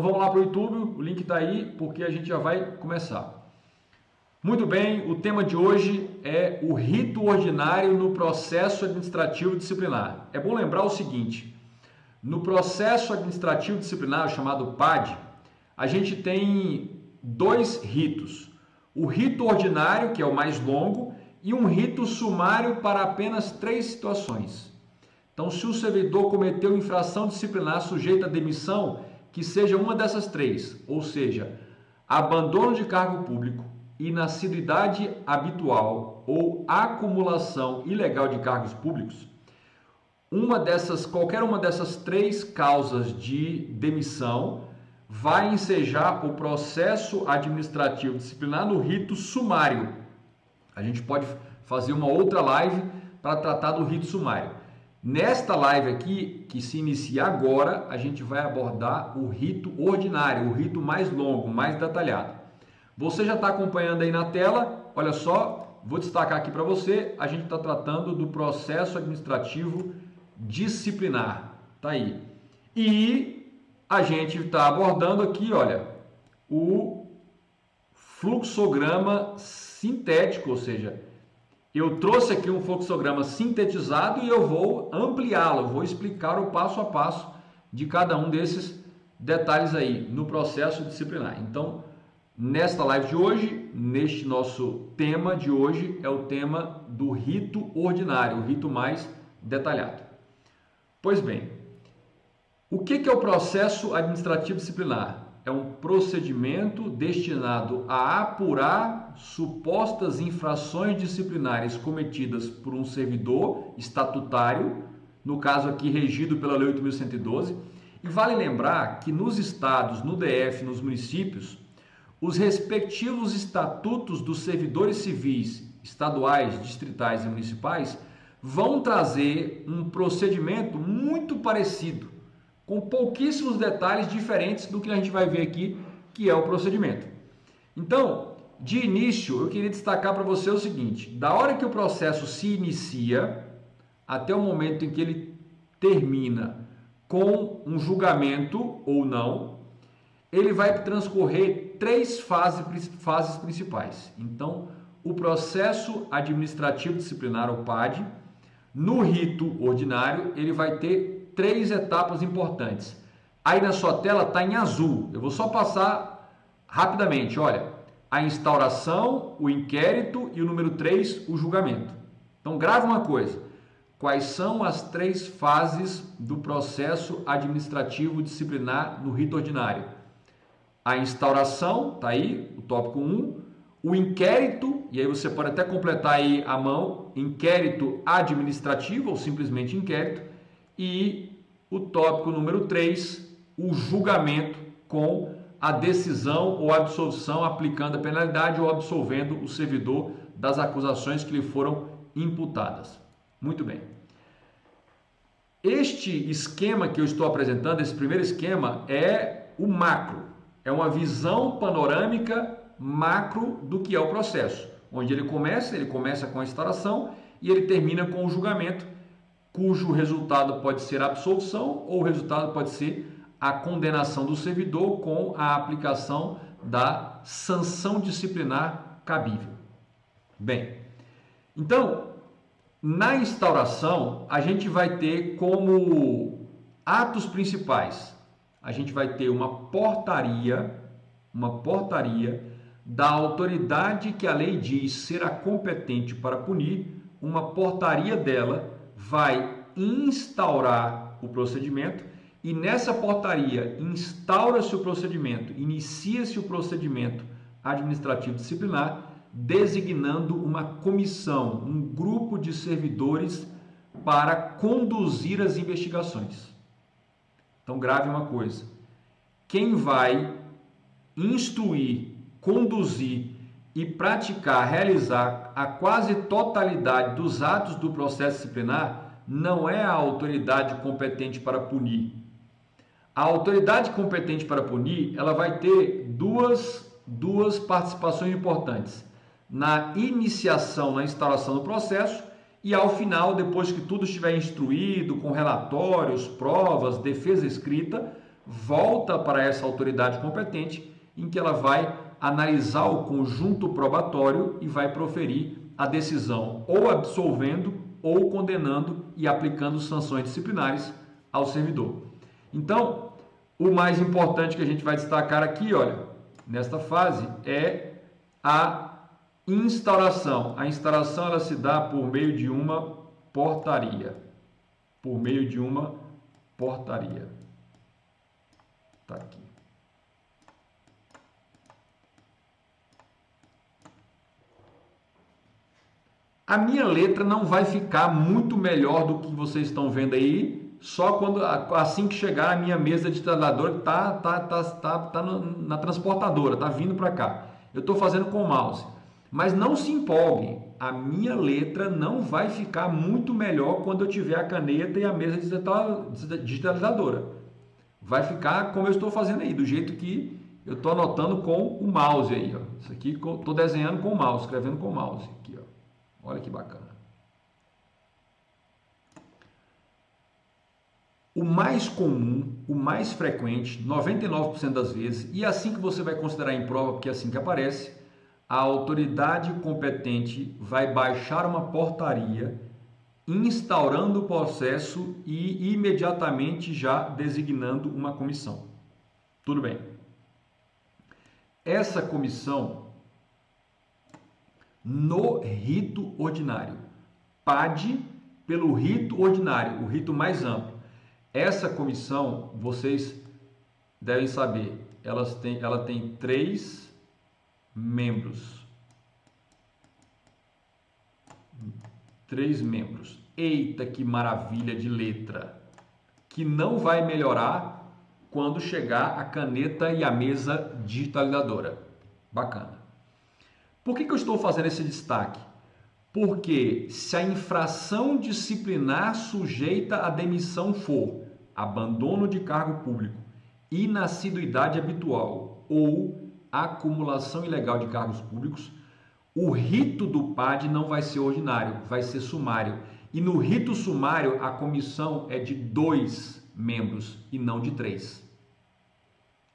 vamos lá para o YouTube, o link está aí, porque a gente já vai começar. Muito bem, o tema de hoje é o rito ordinário no processo administrativo disciplinar. É bom lembrar o seguinte, no processo administrativo disciplinar, chamado PAD, a gente tem dois ritos. O rito ordinário, que é o mais longo, e um rito sumário para apenas 3 situações. Então, se o servidor cometeu infração disciplinar sujeita a demissão, que seja uma dessas 3, ou seja, abandono de cargo público, inassiduidade habitual ou acumulação ilegal de cargos públicos, qualquer uma dessas 3 causas de demissão vai ensejar o processo administrativo disciplinar no rito sumário. A gente pode fazer uma outra live para tratar do rito sumário. Nesta live aqui, que se inicia agora, a gente vai abordar o rito ordinário, o rito mais longo, mais detalhado. Você já está acompanhando aí na tela, olha só, vou destacar aqui para você, a gente está tratando do processo administrativo disciplinar, tá aí. E a gente está abordando aqui, olha, o fluxograma sintético, ou seja, eu trouxe aqui um fluxograma sintetizado e eu vou ampliá-lo, vou explicar o passo a passo de cada um desses detalhes aí no processo disciplinar. Então, nesta live de hoje, neste nosso tema de hoje, é o tema do rito ordinário, o rito mais detalhado. Pois bem, o que é o processo administrativo disciplinar? É um procedimento destinado a apurar supostas infrações disciplinares cometidas por um servidor estatutário, no caso aqui regido pela Lei 8.112, e vale lembrar que nos estados, no DF, nos municípios, os respectivos estatutos dos servidores civis estaduais, distritais e municipais vão trazer um procedimento muito parecido, com pouquíssimos detalhes diferentes do que a gente vai ver aqui, que é o procedimento. Então, de início, eu queria destacar para você o seguinte, da hora que o processo se inicia, até o momento em que ele termina com um julgamento ou não, ele vai transcorrer 3 fases principais. Então, o processo administrativo disciplinar, o PAD, no rito ordinário, ele vai ter 3 etapas importantes. Aí na sua tela está em azul. Eu vou só passar rapidamente. Olha, a instauração, o inquérito e o número 3, o julgamento. Então grave uma coisa. Quais são as 3 fases do processo administrativo disciplinar no rito ordinário? A instauração, está aí, o tópico 1. O inquérito, e aí você pode até completar aí à mão, inquérito administrativo ou simplesmente inquérito. E o tópico número 3, o julgamento com a decisão ou absolvição aplicando a penalidade ou absolvendo o servidor das acusações que lhe foram imputadas. Muito bem. Este esquema que eu estou apresentando, esse primeiro esquema, é o macro. É uma visão panorâmica macro do que é o processo, onde ele começa com a instauração e ele termina com o julgamento, cujo resultado pode ser a absolução ou o resultado pode ser a condenação do servidor com a aplicação da sanção disciplinar cabível. Bem, então, na instauração, a gente vai ter como atos principais, a gente vai ter uma portaria da autoridade que a lei diz ser a competente para punir, uma portaria dela vai instaurar o procedimento e nessa portaria instaura-se o procedimento, inicia-se o procedimento administrativo disciplinar, designando uma comissão, um grupo de servidores para conduzir as investigações. Então grave uma coisa, quem vai instruir, conduzir e praticar, realizar a quase totalidade dos atos do processo disciplinar não é a autoridade competente para punir. A autoridade competente para punir, ela vai ter duas participações importantes. Na iniciação, na instauração do processo e ao final, depois que tudo estiver instruído, com relatórios, provas, defesa escrita, volta para essa autoridade competente, em que ela vai analisar o conjunto probatório e vai proferir a decisão ou absolvendo ou condenando e aplicando sanções disciplinares ao servidor. Então, o mais importante que a gente vai destacar aqui, olha, nesta fase, é a instauração. A instauração ela se dá por meio de uma portaria. Por meio de uma portaria. Tá aqui. A minha letra não vai ficar muito melhor do que vocês estão vendo aí, só quando assim que chegar a minha mesa digitalizadora tá na transportadora, tá vindo para cá. Eu estou fazendo com o mouse. Mas não se empolguem, a minha letra não vai ficar muito melhor quando eu tiver a caneta e a mesa digitalizadora. Vai ficar como eu estou fazendo aí, do jeito que eu estou anotando com o mouse aí. Ó. Isso aqui estou desenhando com o mouse, escrevendo com o mouse. Aqui, ó. Olha que bacana. O mais comum, o mais frequente, 99% das vezes, e assim que você vai considerar em prova, porque é assim que aparece, a autoridade competente vai baixar uma portaria instaurando o processo e imediatamente já designando uma comissão. Tudo bem. Essa comissão, no rito ordinário, PAD pelo rito ordinário, o rito mais amplo. Essa comissão, vocês devem saber, ela tem 3 membros. 3 membros. Eita, que maravilha de letra! Que não vai melhorar quando chegar a caneta e a mesa digitalizadora. Bacana. Por que eu estou fazendo esse destaque? Porque se a infração disciplinar sujeita à demissão for abandono de cargo público, inassiduidade habitual ou acumulação ilegal de cargos públicos, o rito do PAD não vai ser ordinário, vai ser sumário. E no rito sumário, a comissão é de 2 membros e não de 3.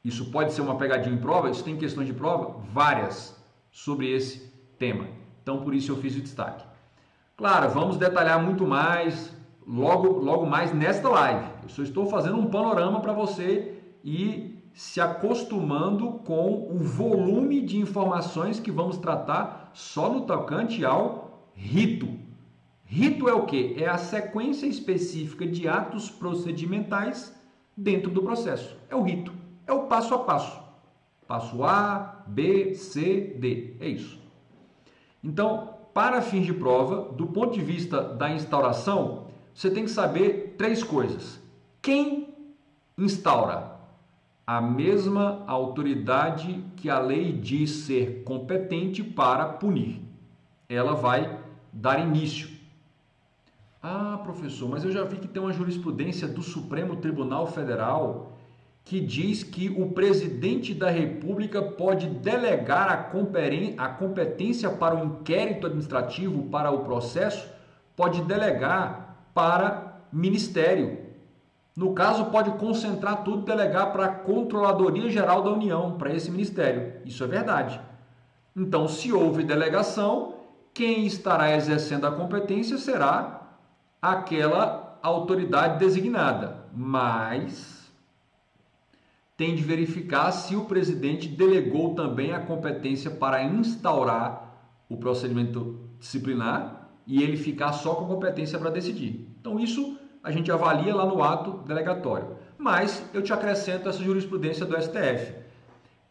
Isso pode ser uma pegadinha em prova? Isso tem questões de prova? Várias sobre esse tema. Então, por isso eu fiz o destaque. Claro, vamos detalhar muito mais logo mais nesta live. Eu só estou fazendo um panorama para você ir se acostumando com o volume de informações que vamos tratar só no tocante ao rito. Rito é o quê? É a sequência específica de atos procedimentais dentro do processo. É o rito. É o passo a passo. Passo A, B, C, D. É isso. Então, para fins de prova, do ponto de vista da instauração, você tem que saber 3 coisas. Quem instaura? A mesma autoridade que a lei diz ser competente para punir. Ela vai dar início. Ah, professor, mas eu já vi que tem uma jurisprudência do Supremo Tribunal Federal que diz que o presidente da República pode delegar a competência para o inquérito administrativo, para o processo, pode delegar para ministério. No caso, pode concentrar tudo e delegar para a Controladoria Geral da União, para esse ministério. Isso é verdade. Então, se houve delegação, quem estará exercendo a competência será aquela autoridade designada. Mas tem de verificar se o presidente delegou também a competência para instaurar o procedimento disciplinar e ele ficar só com a competência para decidir. Então, isso a gente avalia lá no ato delegatório. Mas eu te acrescento essa jurisprudência do STF.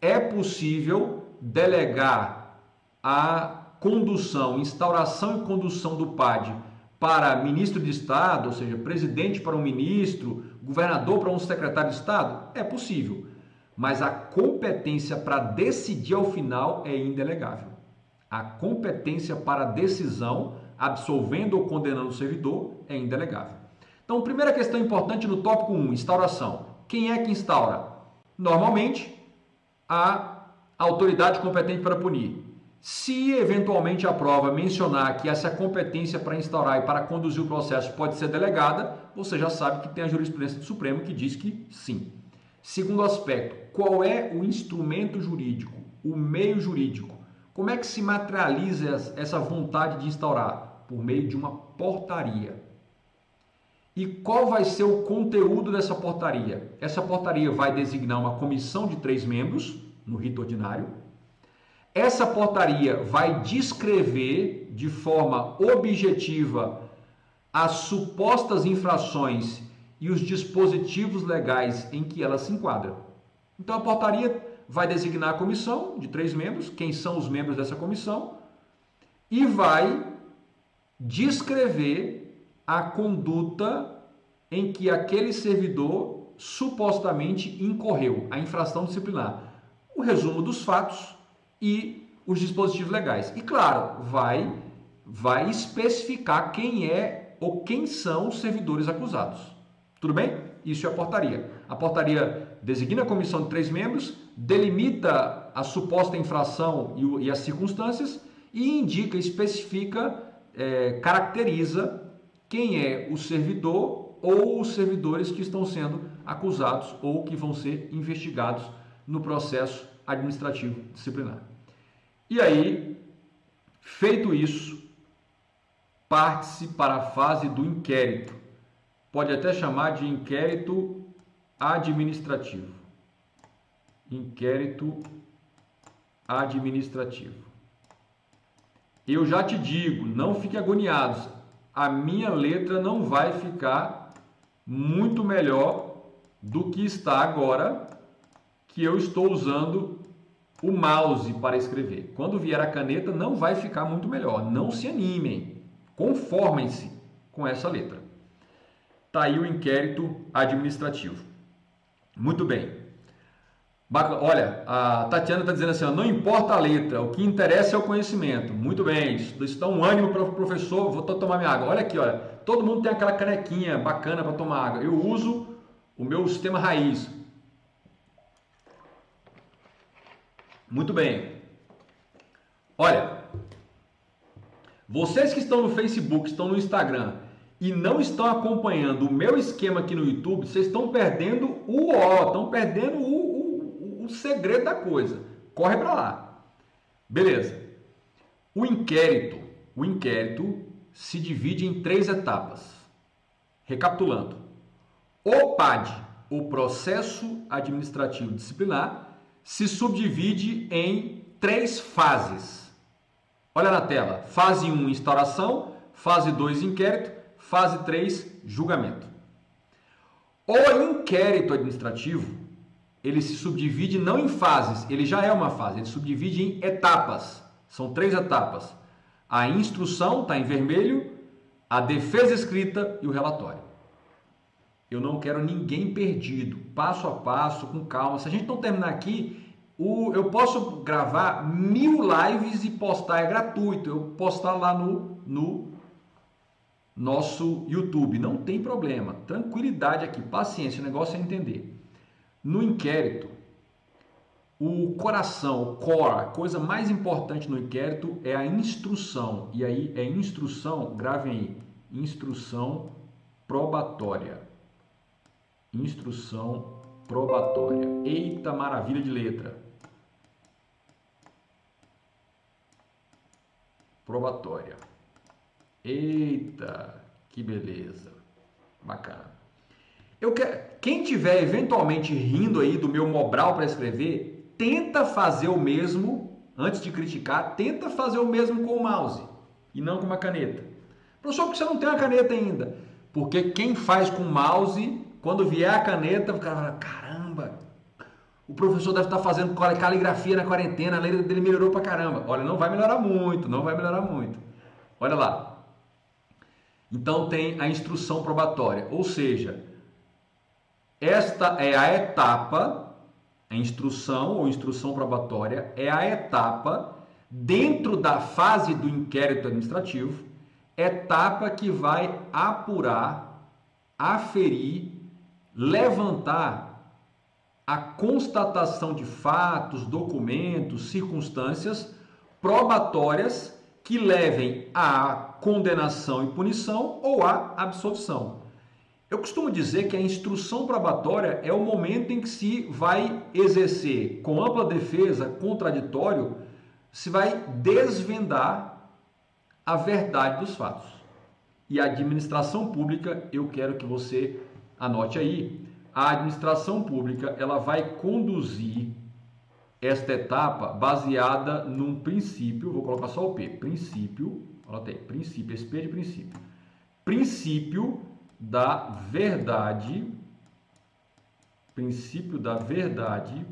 É possível delegar a condução, instauração e condução do PAD para ministro de Estado, ou seja, presidente para um ministro, governador para um secretário de Estado? É possível. Mas a competência para decidir ao final é indelegável. A competência para decisão, absolvendo ou condenando o servidor, é indelegável. Então, primeira questão importante no tópico 1, instauração. Quem é que instaura? Normalmente, a autoridade competente para punir. Se eventualmente a prova mencionar que essa competência para instaurar e para conduzir o processo pode ser delegada, você já sabe que tem a jurisprudência do Supremo que diz que sim. Segundo aspecto, qual é o instrumento jurídico, o meio jurídico? Como é que se materializa essa vontade de instaurar? Por meio de uma portaria. E qual vai ser o conteúdo dessa portaria? Essa portaria vai designar uma comissão de 3 membros, no rito ordinário. Essa portaria vai descrever de forma objetiva as supostas infrações e os dispositivos legais em que ela se enquadra. Então a portaria vai designar a comissão de 3 membros, quem são os membros dessa comissão, e vai descrever a conduta em que aquele servidor supostamente incorreu, a infração disciplinar. O resumo dos fatos e os dispositivos legais. E claro, vai especificar quem é ou quem são os servidores acusados. Tudo bem? Isso é a portaria. A portaria designa a comissão de 3 membros, delimita a suposta infração e as circunstâncias e indica, especifica, caracteriza quem é o servidor ou os servidores que estão sendo acusados ou que vão ser investigados no processo administrativo disciplinar. E aí, feito isso, parte-se para a fase do inquérito. Pode até chamar de inquérito administrativo. Inquérito administrativo. Eu já te digo, não fique agoniados. A minha letra não vai ficar muito melhor do que está agora, que eu estou usando o mouse para escrever. Quando vier a caneta, não vai ficar muito melhor. Não se animem. Conformem-se com essa letra. Está aí o inquérito administrativo. Muito bem. Olha, a Tatiana está dizendo assim, ó, não importa a letra, o que interessa é o conhecimento. Muito bem, isso dá um ânimo para o professor. Vou tomar minha água. Olha aqui, olha, todo mundo tem aquela canequinha bacana para tomar água. Eu uso o meu sistema raiz. Muito bem. Olha, vocês que estão no Facebook, estão no Instagram e não estão acompanhando o meu esquema aqui no YouTube, vocês estão perdendo estão perdendo o segredo da coisa. Corre para lá. Beleza. O inquérito se divide em 3 etapas. Recapitulando. O PAD, o processo administrativo disciplinar, se subdivide em 3 fases. Olha na tela. Fase 1, instauração. Fase 2, inquérito. Fase 3, julgamento. O inquérito administrativo, ele se subdivide não em fases, ele já é uma fase, ele se subdivide em etapas. São 3 etapas. A instrução está em vermelho, a defesa escrita e o relatório. Eu não quero ninguém perdido, passo a passo, com calma. Se a gente não terminar aqui, eu posso gravar 1000 lives e postar, é gratuito. Eu postar lá no nosso YouTube, não tem problema. Tranquilidade aqui, paciência, o negócio é entender. No inquérito, o coração, o core, a coisa mais importante no inquérito é a instrução. E aí é instrução, gravem aí, instrução probatória. Instrução probatória. Eita maravilha de letra. Probatória. Eita, que beleza. Bacana. Quem tiver eventualmente rindo aí do meu Mobral para escrever, tenta fazer o mesmo, antes de criticar, tenta fazer o mesmo com o mouse e não com uma caneta. Professor, por que você não tem uma caneta ainda? Porque quem faz com o mouse, quando vier a caneta, o cara fala, caramba, o professor deve estar fazendo caligrafia na quarentena, a letra dele melhorou pra caramba. Olha, não vai melhorar muito, não vai melhorar muito. Olha lá. Então tem a instrução probatória, ou seja, esta é a etapa, a instrução ou instrução probatória é a etapa dentro da fase do inquérito administrativo, etapa que vai apurar, aferir, levantar a constatação de fatos, documentos, circunstâncias probatórias que levem à condenação e punição ou à absolvição. Eu costumo dizer que a instrução probatória é o momento em que se vai exercer, com ampla defesa, contraditório, se vai desvendar a verdade dos fatos. E a administração pública, eu quero que você anote aí, a administração pública ela vai conduzir esta etapa baseada num princípio, vou colocar só o P, princípio, olha tem, princípio, esse P de princípio. Princípio da verdade, princípio da verdade.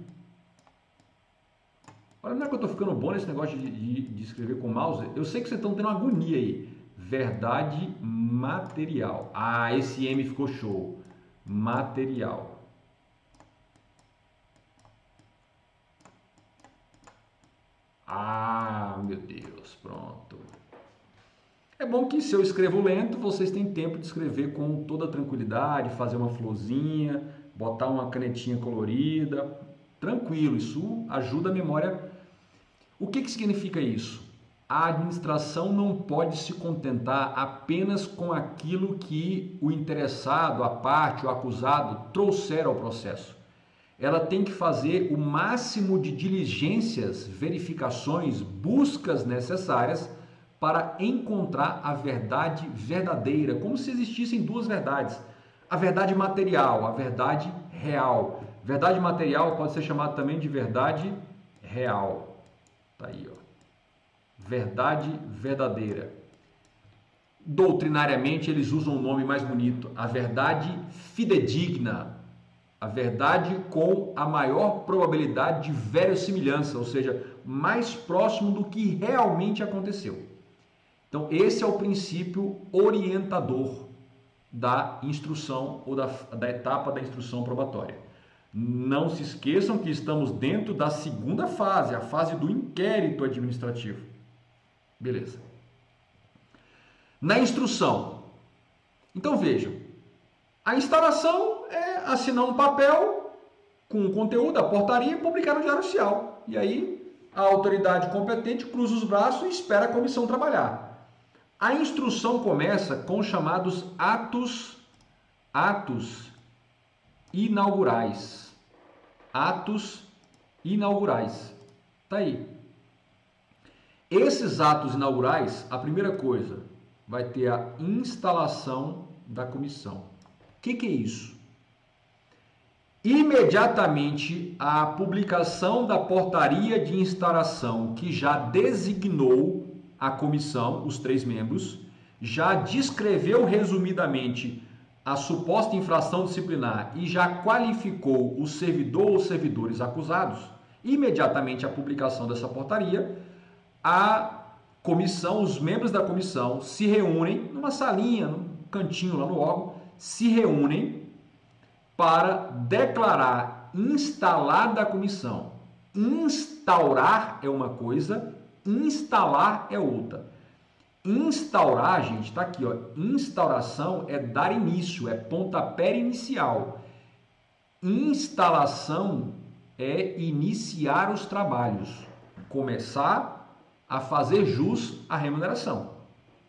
Olha, não é que eu estou ficando bom nesse negócio de escrever com mouse? Eu sei que vocês estão tendo uma agonia aí. Verdade material. Ah, esse M ficou show. Material. Ah, meu Deus, pronto. É bom que se eu escrevo lento, vocês têm tempo de escrever com toda tranquilidade, fazer uma florzinha, botar uma canetinha colorida, tranquilo, isso ajuda a memória. O que significa isso? A administração não pode se contentar apenas com aquilo que o interessado, a parte, o acusado trouxer ao processo. Ela tem que fazer o máximo de diligências, verificações, buscas necessárias para encontrar a verdade verdadeira, como se existissem duas verdades. A verdade material, a verdade real. Verdade material pode ser chamada também de verdade real. Tá aí, ó. Verdade verdadeira. Doutrinariamente, eles usam um nome mais bonito, a verdade fidedigna. A verdade com a maior probabilidade de verossimilhança, ou seja, mais próximo do que realmente aconteceu. Então, esse é o princípio orientador da instrução ou da etapa da instrução probatória. Não se esqueçam que estamos dentro da segunda fase, a fase do inquérito administrativo. Beleza. Na instrução, então vejam, a instalação é assinar um papel com o conteúdo da portaria e publicar no Diário Oficial. E aí a autoridade competente cruza os braços e espera a comissão trabalhar. A instrução começa com os chamados atos inaugurais. Atos inaugurais. Tá aí. Esses atos inaugurais, a primeira coisa, vai ter a instalação da comissão. O que é isso? Imediatamente a publicação da portaria de instalação que já designou a comissão, os 3 membros, já descreveu resumidamente a suposta infração disciplinar e já qualificou o servidor ou servidores acusados, imediatamente a publicação dessa portaria, a comissão, os membros da comissão se reúnem numa salinha, num cantinho lá no órgão, se reúnem para declarar instalada a comissão. Instaurar é uma coisa, instalar é outra. Instaurar, gente, está aqui, ó. Instauração é dar início, é pontapé inicial. Instalação é iniciar os trabalhos, começar a fazer jus à remuneração.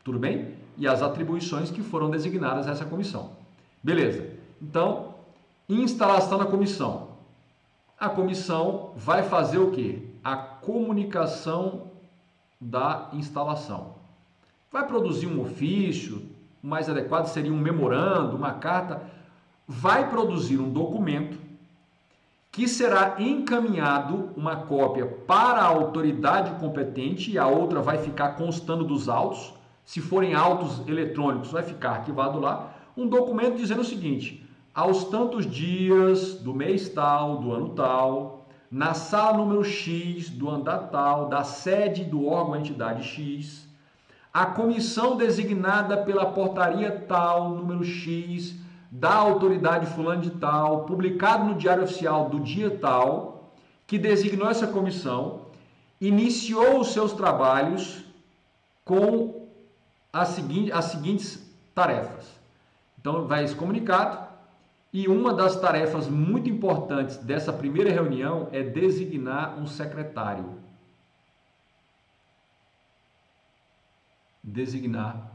Tudo bem? E as atribuições que foram designadas a essa comissão. Beleza. Então, instalação da comissão. A comissão vai fazer o quê? A comunicação da instalação. Vai produzir um ofício, o mais adequado seria um memorando, uma carta. Vai produzir um documento que será encaminhado uma cópia para a autoridade competente e a outra vai ficar constando dos autos. Se forem autos eletrônicos, vai ficar arquivado lá. Um documento dizendo o seguinte: aos tantos dias do mês tal, do ano tal, na sala número X, do andar tal, da sede do órgão entidade X, a comissão designada pela portaria tal, número X, da autoridade fulano de tal, publicado no Diário Oficial do dia tal, que designou essa comissão, iniciou os seus trabalhos com as seguintes tarefas. Então, vai esse comunicado. E uma das tarefas muito importantes dessa primeira reunião é designar um secretário. Designar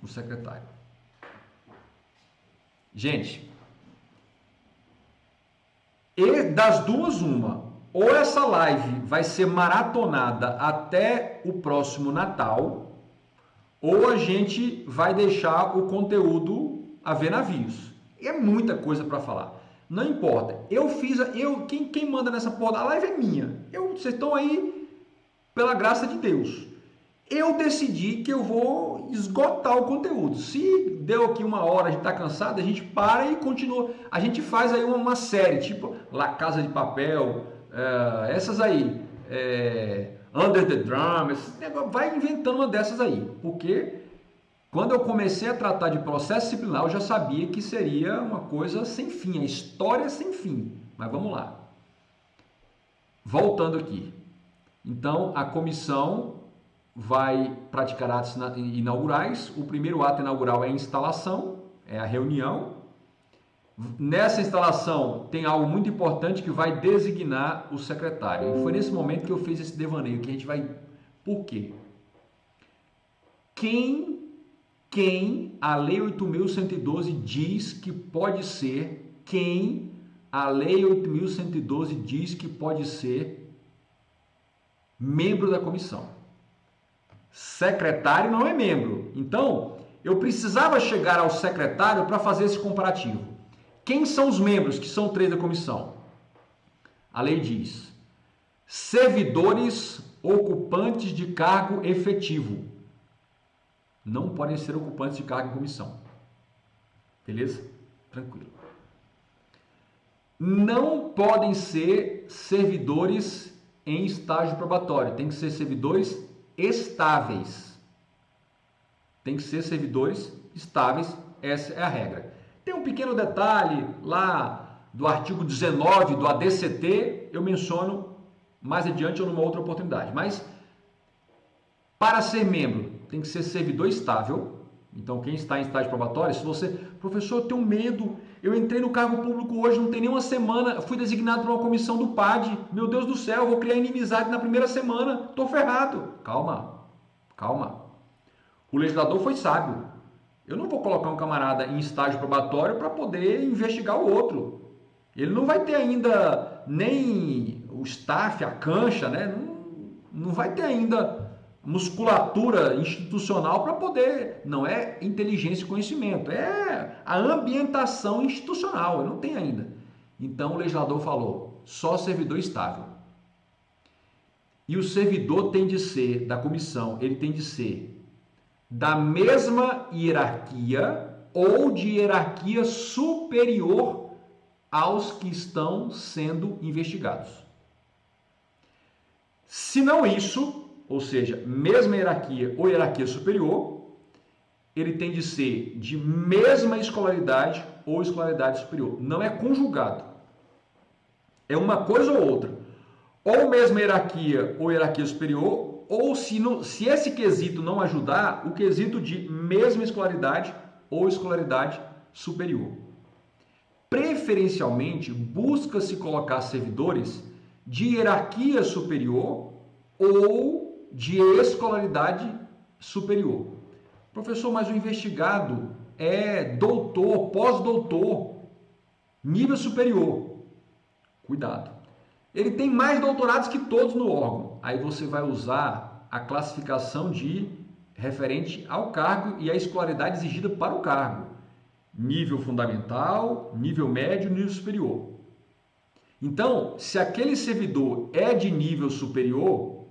um secretário. Gente, e das duas, uma. Ou essa live vai ser maratonada até o próximo Natal, ou a gente vai deixar o conteúdo a ver navios. E é muita coisa para falar. Não importa. Quem manda nessa porra, a live é minha. Vocês estão aí pela graça de Deus. Eu decidi que eu vou esgotar o conteúdo. Se deu aqui uma hora, a gente está cansado, a gente para e continua. A gente faz aí uma série, tipo La Casa de Papel, essas aí, Under the Drum, esse negócio, vai inventando uma dessas aí. Porque quando eu comecei a tratar de processo disciplinar, eu já sabia que seria uma coisa sem fim, a história sem fim. Mas vamos lá. Voltando aqui. Então, a comissão vai praticar atos inaugurais. O primeiro ato inaugural é a instalação, é a reunião. Nessa instalação tem algo muito importante que vai designar o secretário. E foi nesse momento que eu fiz esse devaneio, que a gente vai... Por quê? Quem a Lei 8.112 diz que pode ser, a Lei 8.112 diz que pode ser membro da comissão. Secretário não é membro. Então, eu precisava chegar ao secretário para fazer esse comparativo. Quem são os membros, que são 3 da comissão? A lei diz: servidores ocupantes de cargo efetivo. Não podem ser ocupantes de cargo em comissão. Beleza? Tranquilo. Não podem ser servidores em estágio probatório. Tem que ser servidores estáveis. Tem que ser servidores estáveis. Essa é a regra. Tem um pequeno detalhe lá do artigo 19 do ADCT. Eu menciono mais adiante ou numa outra oportunidade. Mas, para ser membro, tem que ser servidor estável. Então, quem está em estágio probatório, se você... Professor, eu tenho medo. Eu entrei no cargo público hoje, não tem nem uma semana. Fui designado para uma comissão do PAD. Meu Deus do céu, eu vou criar inimizade na primeira semana. Estou ferrado. Calma. O legislador foi sábio. Eu não vou colocar um camarada em estágio probatório para poder investigar o outro. Ele não vai ter ainda nem o staff, a cancha, né? Não vai ter ainda musculatura institucional para poder, não é inteligência e conhecimento, é a ambientação institucional, ele não tem ainda. Então o legislador falou, só servidor estável. E o servidor tem de ser, da comissão, ele tem de ser da mesma hierarquia ou de hierarquia superior aos que estão sendo investigados. Se não isso, ou seja, mesma hierarquia ou hierarquia superior, ele tem de ser de mesma escolaridade ou escolaridade superior. Não é conjugado. É uma coisa ou outra. Ou mesma hierarquia ou hierarquia superior, ou se esse quesito não ajudar, o quesito de mesma escolaridade ou escolaridade superior. Preferencialmente, busca-se colocar servidores de hierarquia superior ou de escolaridade superior. Professor, mas o investigado é doutor, pós-doutor, nível superior. Cuidado. Ele tem mais doutorados que todos no órgão. Aí você vai usar a classificação de referente ao cargo e a escolaridade exigida para o cargo. Nível fundamental, nível médio, nível superior. Então, se aquele servidor é de nível superior,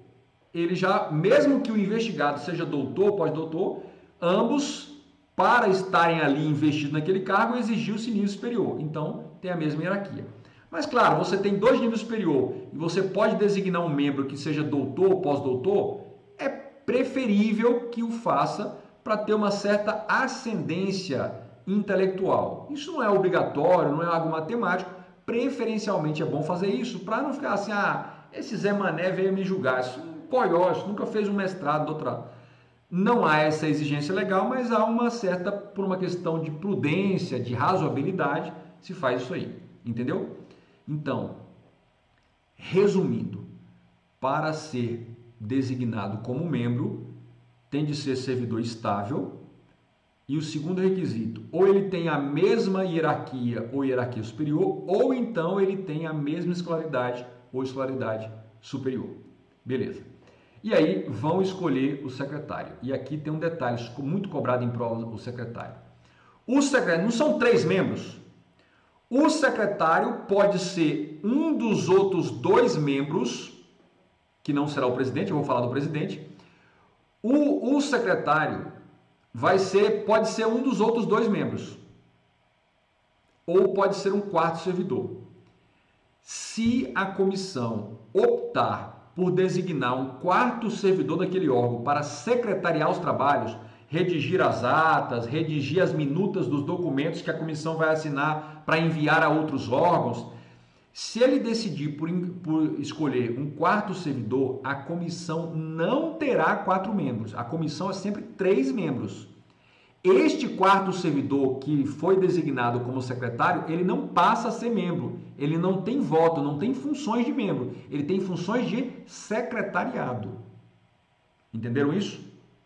ele já, mesmo que o investigado seja doutor, pós-doutor, ambos, para estarem ali investidos naquele cargo, exigiu-se nível superior. Então, tem a mesma hierarquia. Mas, claro, você tem 2 níveis superior e você pode designar um membro que seja doutor ou pós-doutor, é preferível que o faça para ter uma certa ascendência intelectual. Isso não é obrigatório, não é algo matemático. Preferencialmente é bom fazer isso para não ficar assim, esse Zé Mané veio me julgar, isso coió, isso nunca fez um mestrado, doutorado. Não há essa exigência legal, mas há uma certa, por uma questão de prudência, de razoabilidade, se faz isso aí, entendeu? Então, resumindo, para ser designado como membro, tem de ser servidor estável, E o segundo requisito, ou ele tem a mesma hierarquia ou hierarquia superior, ou então ele tem a mesma escolaridade ou escolaridade superior. Beleza. E aí vão escolher o secretário. E aqui tem um detalhe muito cobrado em prova, o secretário. O secretário não são 3 membros. O secretário pode ser um dos outros 2 membros, que não será o presidente, eu vou falar do presidente. O secretário pode ser um dos outros 2 membros. Ou pode ser um quarto servidor. Se a comissão optar por designar um quarto servidor daquele órgão para secretariar os trabalhos, redigir as atas, redigir as minutas dos documentos que a comissão vai assinar para enviar a outros órgãos, se ele decidir por escolher um quarto servidor, a comissão não terá 4 membros. A comissão é sempre 3 membros. Este quarto servidor que foi designado como secretário, ele não passa a ser membro. Ele não tem voto, não tem funções de membro. Ele tem funções de secretariado. Entenderam isso?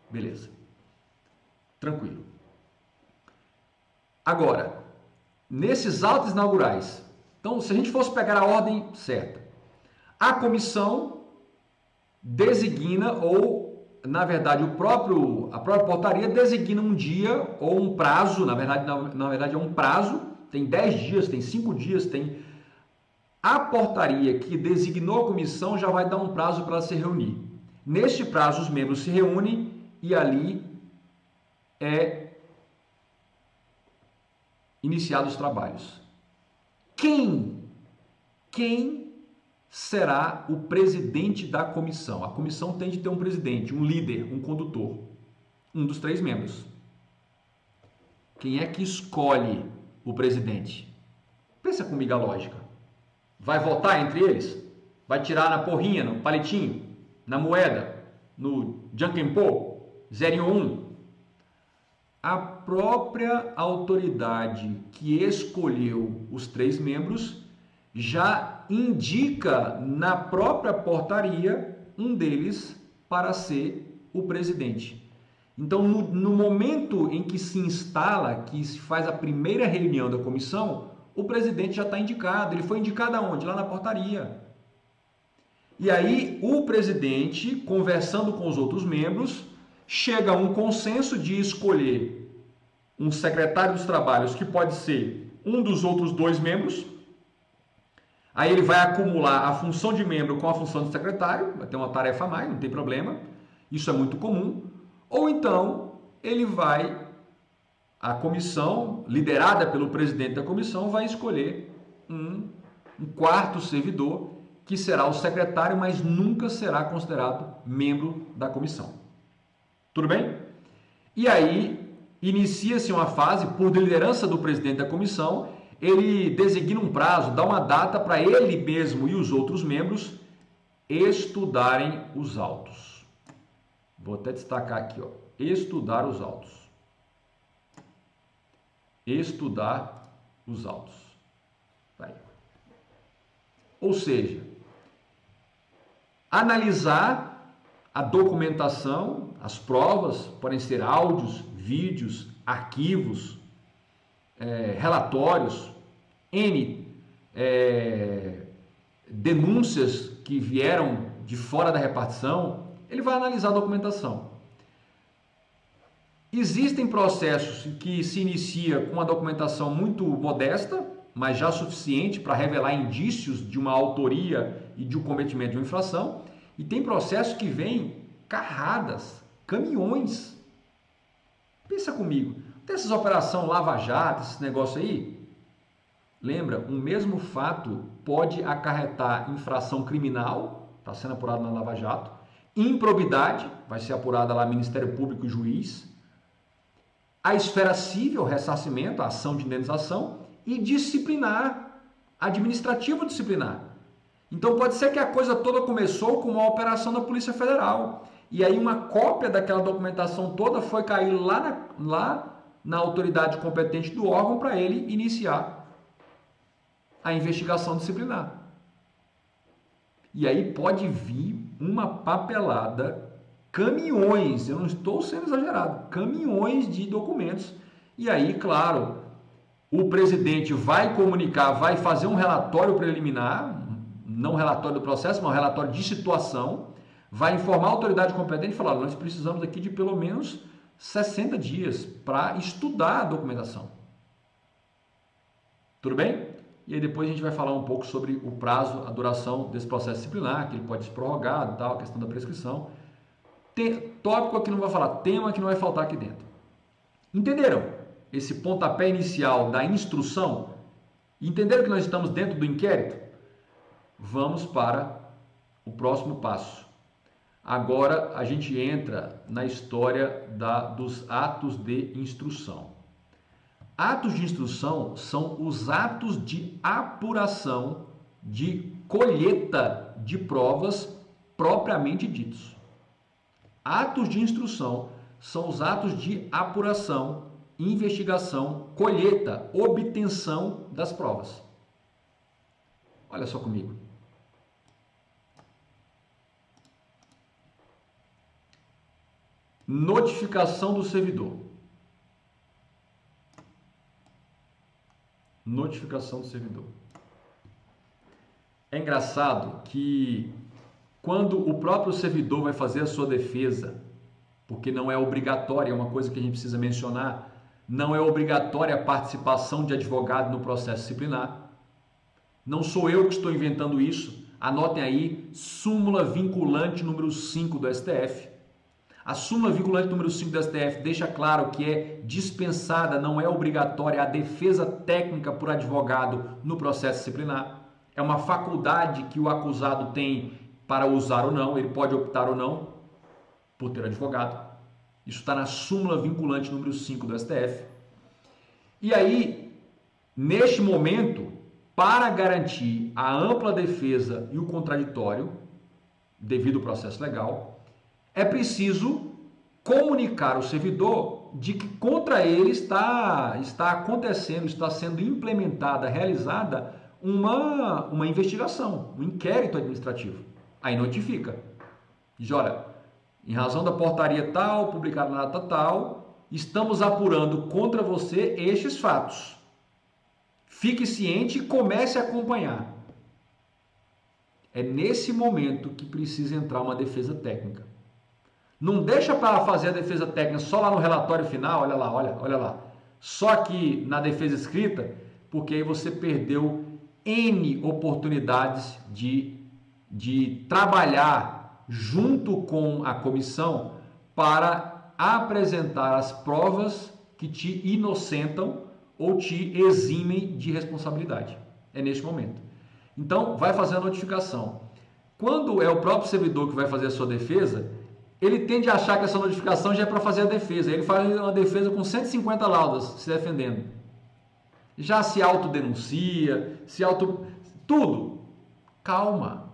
Beleza. Tranquilo. Agora, nesses autos inaugurais, então, se a gente fosse pegar a ordem certa, a comissão designa ou, na verdade, a própria portaria designa um dia ou um prazo, na verdade é um prazo, tem 10 dias, tem 5 dias, tem... A portaria que designou a comissão já vai dar um prazo para ela se reunir. Neste prazo, os membros se reúnem e ali é iniciados os trabalhos. Quem será o presidente da comissão? A comissão tem de ter um presidente, um líder, um condutor, um dos 3 membros. Quem é que escolhe o presidente? Pensa comigo a lógica. Vai votar entre eles? Vai tirar na porrinha, no palitinho, na moeda, no Jankenpô, 0 ou 1? A própria autoridade que escolheu os 3 membros já indica na própria portaria um deles para ser o presidente. Então, no momento em que se instala, que se faz a primeira reunião da comissão, o presidente já está indicado. Ele foi indicado aonde? Lá na portaria. E aí, o presidente, conversando com os outros membros, chega a um consenso de escolher um secretário dos trabalhos, que pode ser um dos outros 2 membros. Aí ele vai acumular a função de membro com a função de secretário, vai ter uma tarefa a mais, não tem problema. Isso é muito comum. Ou então, a comissão, liderada pelo presidente da comissão, vai escolher um quarto servidor, que será o secretário, mas nunca será considerado membro da comissão. Tudo bem? E aí, inicia-se uma fase, por liderança do presidente da comissão, ele designa um prazo, dá uma data para ele mesmo e os outros membros estudarem os autos. Vou até destacar aqui, ó, estudar os autos. Estudar os autos. Vai. Ou seja, analisar a documentação, as provas, podem ser áudios, vídeos, arquivos, relatórios, denúncias que vieram de fora da repartição. Ele vai analisar a documentação. Existem processos que se inicia com uma documentação muito modesta, mas já suficiente para revelar indícios de uma autoria e de um cometimento de uma infração. E tem processos que vêm carradas, caminhões. Pensa comigo, tem essas operações Lava Jato, esse negócio aí? Lembra, o mesmo fato pode acarretar infração criminal, está sendo apurado na Lava Jato, improbidade, vai ser apurada lá Ministério Público e Juiz, a esfera civil, ressarcimento, a ação de indenização, e disciplinar, administrativo disciplinar. Então pode ser que a coisa toda começou com uma operação da Polícia Federal, e aí uma cópia daquela documentação toda foi cair lá na autoridade competente do órgão para ele iniciar a investigação disciplinar. E aí pode vir uma papelada caminhões, eu não estou sendo exagerado, caminhões de documentos. E aí, claro, o presidente vai comunicar, vai fazer um relatório preliminar, não relatório do processo, mas um relatório de situação, vai informar a autoridade competente e falar, nós precisamos aqui de pelo menos 60 dias para estudar a documentação. Tudo bem? E aí depois a gente vai falar um pouco sobre o prazo, a duração desse processo disciplinar, que ele pode ser prorrogado e tal, a questão da prescrição. Tópico aqui não vai falar, tema que não vai faltar aqui dentro. Entenderam esse pontapé inicial da instrução? Entenderam que nós estamos dentro do inquérito? Vamos para o próximo passo. Agora a gente entra na história dos atos de instrução. Atos de instrução são os atos de apuração, de colheita de provas propriamente ditos. Atos de instrução são os atos de apuração, investigação, colheita, obtenção das provas. Olha só comigo. Notificação do servidor. Notificação do servidor. É engraçado que quando o próprio servidor vai fazer a sua defesa, porque não é obrigatória, é uma coisa que a gente precisa mencionar, não é obrigatória a participação de advogado no processo disciplinar. Não sou eu que estou inventando isso. Anotem aí, súmula vinculante número 5 do STF. A súmula vinculante número 5 do STF deixa claro que é dispensada, não é obrigatória a defesa técnica por advogado no processo disciplinar. É uma faculdade que o acusado tem para usar ou não, ele pode optar ou não por ter advogado. Isso está na súmula vinculante número 5 do STF. E aí, neste momento, para garantir a ampla defesa e o contraditório, devido ao processo legal, é preciso comunicar ao servidor de que contra ele está acontecendo, está sendo implementada, realizada uma investigação, um inquérito administrativo. Aí notifica. Diz, olha, em razão da portaria tal, publicada na data tal, estamos apurando contra você estes fatos. Fique ciente e comece a acompanhar. É nesse momento que precisa entrar uma defesa técnica. Não deixa para fazer a defesa técnica só lá no relatório final, olha lá. Só aqui na defesa escrita, porque aí você perdeu N oportunidades de trabalhar junto com a comissão para apresentar as provas que te inocentam ou te eximem de responsabilidade. É neste momento. Então, vai fazer a notificação. Quando é o próprio servidor que vai fazer a sua defesa, ele tende a achar que essa notificação já é para fazer a defesa. Ele faz uma defesa com 150 laudas se defendendo. Já se autodenuncia, tudo. Calma.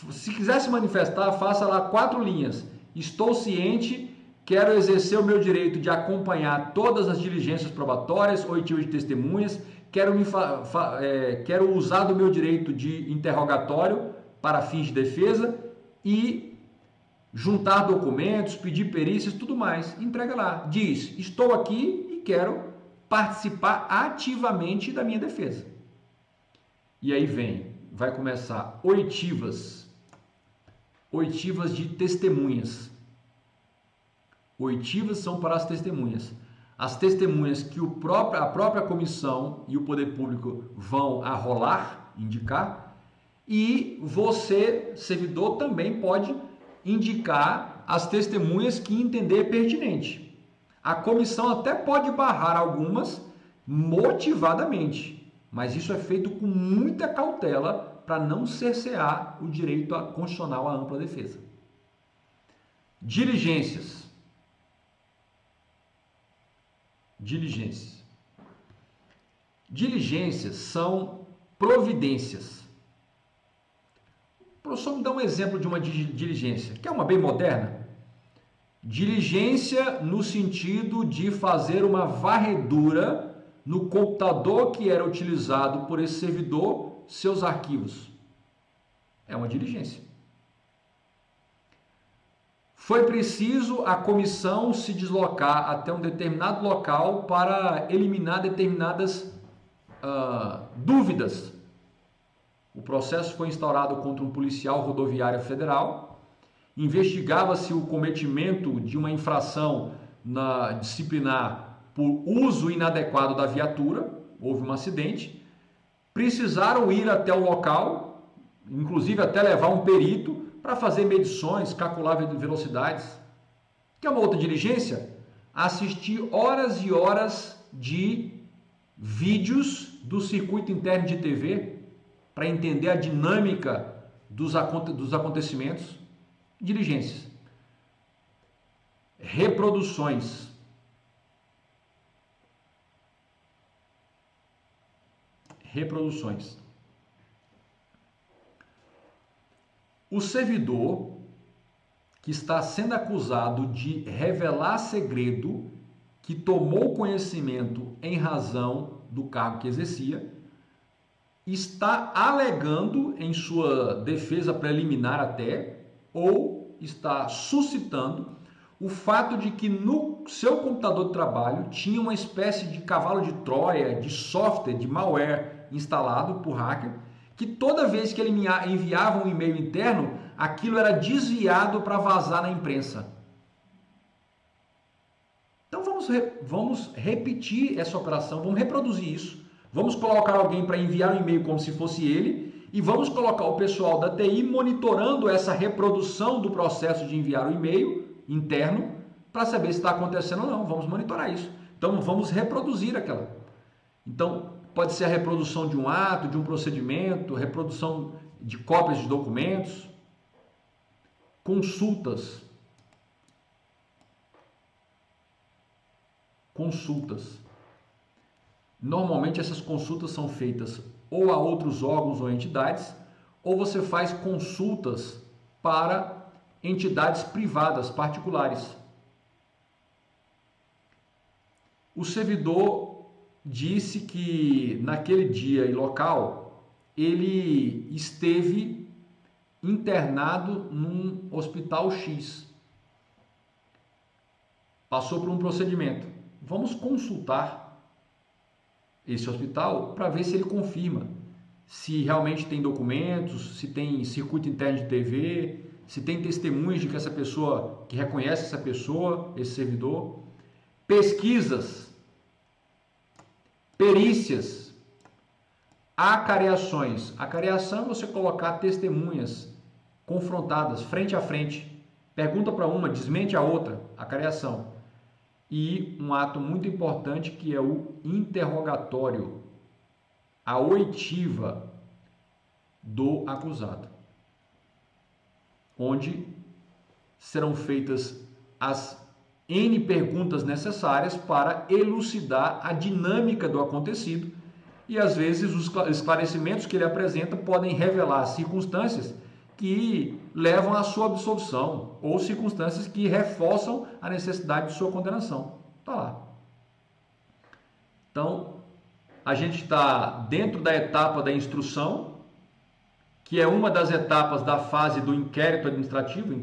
Se quiser se manifestar, faça lá 4 linhas. Estou ciente, quero exercer o meu direito de acompanhar todas as diligências probatórias, oitiva de testemunhas, quero usar do meu direito de interrogatório para fins de defesa e juntar documentos, pedir perícias, tudo mais. Entrega lá. Diz, estou aqui e quero participar ativamente da minha defesa. E aí vai começar oitivas de testemunhas. Oitivas são para as testemunhas. As testemunhas que a própria comissão e o poder público vão arrolar, indicar, e você, servidor, também pode indicar as testemunhas que entender pertinente. A comissão até pode barrar algumas motivadamente, mas isso é feito com muita cautela para não cercear o direito constitucional à ampla defesa. Diligências. Diligências são providências. O professor me dá um exemplo de uma diligência, que é uma bem moderna. Diligência no sentido de fazer uma varredura no computador que era utilizado por esse servidor, seus arquivos. É uma diligência. Foi preciso a comissão se deslocar até um determinado local para eliminar determinadas dúvidas. O processo foi instaurado contra um policial rodoviário federal. Investigava-se o cometimento de uma infração disciplinar por uso inadequado da viatura. Houve um acidente. Precisaram ir até o local, inclusive até levar um perito para fazer medições, calcular velocidades. Que é uma outra diligência? Assistir horas e horas de vídeos do circuito interno de TV para entender a dinâmica dos acontecimentos. Diligências. Reproduções. O servidor que está sendo acusado de revelar segredo que tomou conhecimento em razão do cargo que exercia, está alegando em sua defesa preliminar até, ou está suscitando o fato de que no seu computador de trabalho tinha uma espécie de cavalo de Troia, de software, de malware instalado por hacker, que toda vez que ele enviava um e-mail interno, aquilo era desviado para vazar na imprensa. Então vamos repetir essa operação, vamos reproduzir isso, vamos colocar alguém para enviar um e-mail como se fosse ele e vamos colocar o pessoal da TI monitorando essa reprodução do processo de enviar o e-mail interno para saber se está acontecendo ou não. Vamos monitorar isso. Então vamos reproduzir aquela. Então pode ser a reprodução de um ato, de um procedimento, reprodução de cópias de documentos, consultas. Normalmente essas consultas são feitas ou a outros órgãos ou entidades, ou você faz consultas para entidades privadas, particulares. O servidor disse que naquele dia e local ele esteve internado num hospital X. Passou por um procedimento. Vamos consultar esse hospital para ver se ele confirma se realmente tem documentos, se tem circuito interno de TV, se tem testemunhas de que essa pessoa, que reconhece essa pessoa, esse servidor. Pesquisas, perícias, acareações. Acareação é você colocar testemunhas confrontadas, frente a frente. Pergunta para uma, desmente a outra. Acareação. E um ato muito importante que é o interrogatório, a oitiva do acusado, onde serão feitas as N perguntas necessárias para elucidar a dinâmica do acontecido e às vezes os esclarecimentos que ele apresenta podem revelar circunstâncias que levam à sua absolvição ou circunstâncias que reforçam a necessidade de sua condenação. Está lá. Então, a gente está dentro da etapa da instrução, que é uma das etapas da fase do inquérito administrativo,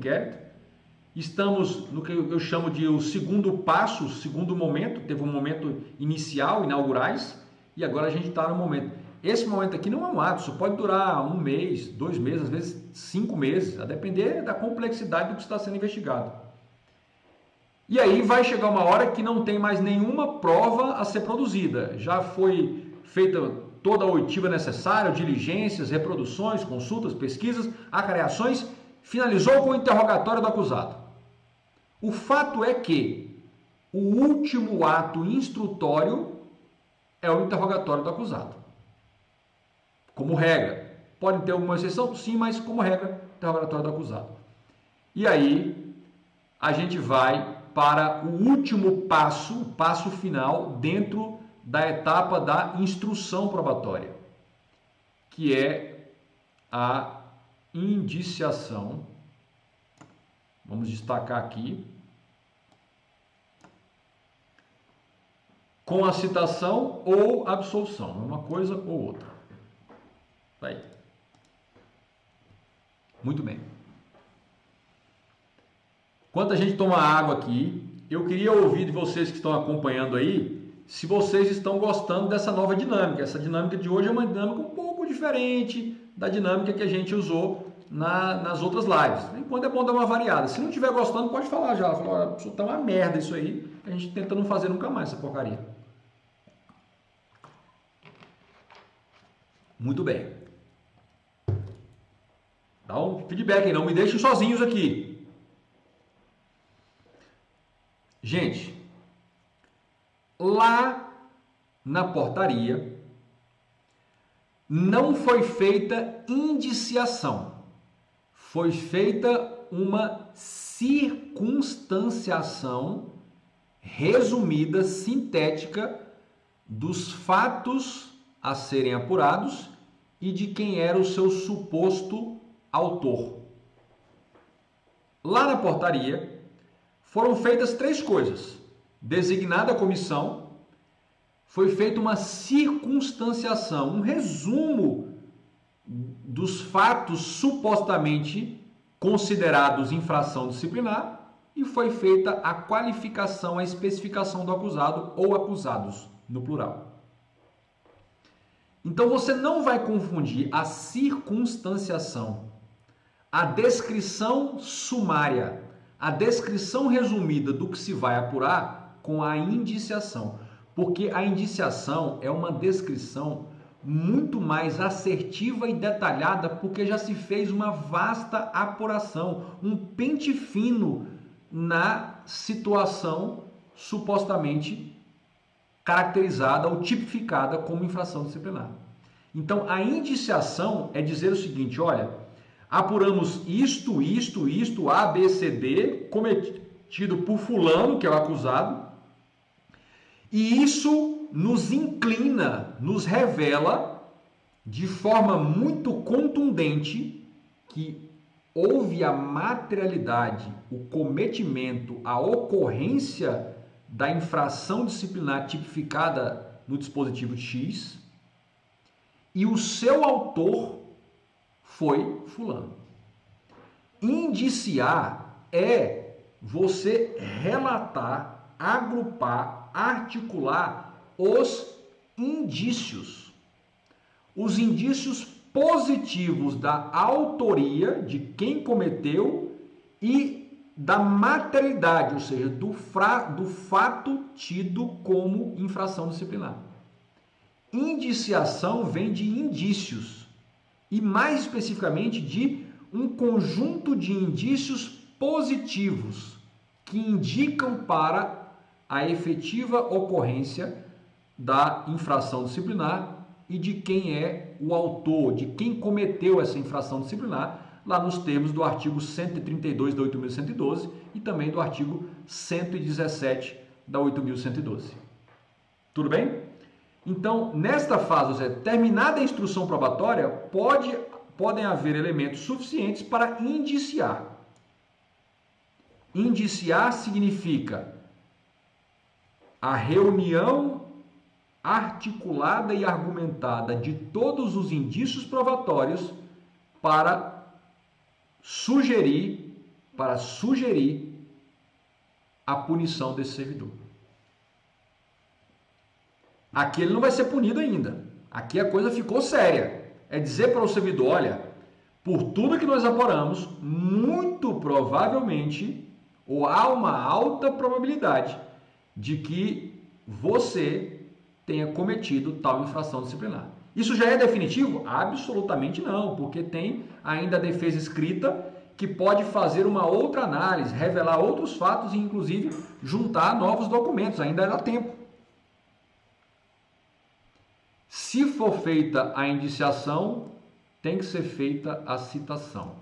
Estamos no que eu chamo de o segundo passo, o segundo momento. Teve um momento inicial, inaugurais, e agora a gente está no momento. Esse momento aqui não é um ato, isso pode durar 1 mês, 2 meses, às vezes 5 meses, a depender da complexidade do que está sendo investigado. E aí vai chegar uma hora que não tem mais nenhuma prova a ser produzida. Já foi feita toda a oitiva necessária, diligências, reproduções, consultas, pesquisas, acareações, finalizou com o interrogatório do acusado. O fato é que o último ato instrutório é o interrogatório do acusado. Como regra. Pode ter alguma exceção? Sim, mas como regra, interrogatório do acusado. E aí, a gente vai para o último passo, o passo final, dentro da etapa da instrução probatória, que é a indiciação. Vamos destacar aqui. Com a citação ou absolução, uma coisa ou outra. Tá aí. Muito bem. Enquanto a gente toma água aqui, eu queria ouvir de vocês que estão acompanhando aí, se vocês estão gostando dessa nova dinâmica. Essa dinâmica de hoje é uma dinâmica um pouco diferente da dinâmica que a gente usou nas outras lives. Enquanto é bom dar uma variada. Se não estiver gostando, pode falar já. Falar, isso tá uma merda isso aí. A gente tenta não fazer nunca mais essa porcaria. Muito bem. Dá um feedback aí, não me deixem sozinhos aqui. Gente, lá na portaria não foi feita indiciação. Foi feita uma circunstanciação resumida, sintética, dos fatos a serem apurados e de quem era o seu suposto autor. Lá na portaria foram feitas 3 coisas. Designada a comissão, foi feita uma circunstanciação, um resumo dos fatos supostamente considerados infração disciplinar e foi feita a qualificação, a especificação do acusado ou acusados, no plural. Então você não vai confundir a circunstanciação, a descrição sumária, a descrição resumida do que se vai apurar com a indiciação, porque a indiciação é uma descrição muito mais assertiva e detalhada, porque já se fez uma vasta apuração, um pente fino na situação supostamente caracterizada ou tipificada como infração disciplinar. Então, a indiciação é dizer o seguinte, olha, apuramos isto, A, B, C, D, cometido por fulano, que é o acusado, e isso nos inclina, nos revela de forma muito contundente que houve a materialidade, o cometimento, a ocorrência da infração disciplinar tipificada no dispositivo X e o seu autor foi fulano. Indiciar é você relatar, agrupar, articular os indícios. Os indícios positivos da autoria de quem cometeu e da materialidade, ou seja, do fato tido como infração disciplinar. Indiciação vem de indícios e mais especificamente de um conjunto de indícios positivos que indicam para a efetiva ocorrência da infração disciplinar e de quem é o autor, de quem cometeu essa infração disciplinar, lá nos termos do artigo 132 da 8.112 e também do artigo 117 da 8.112. Tudo bem? Então, nesta fase, ou seja, terminada a instrução probatória, podem haver elementos suficientes para indiciar. Indiciar significa a reunião articulada e argumentada de todos os indícios probatórios para sugerir a punição desse servidor. Aqui ele não vai ser punido ainda. Aqui a coisa ficou séria. É dizer para o servidor, olha, por tudo que nós apuramos, muito provavelmente, ou há uma alta probabilidade de que você tenha cometido tal infração disciplinar. Isso já é definitivo? Absolutamente não, porque tem ainda a defesa escrita que pode fazer uma outra análise, revelar outros fatos e inclusive juntar novos documentos, ainda dá tempo. Se for feita a indiciação, tem que ser feita a citação.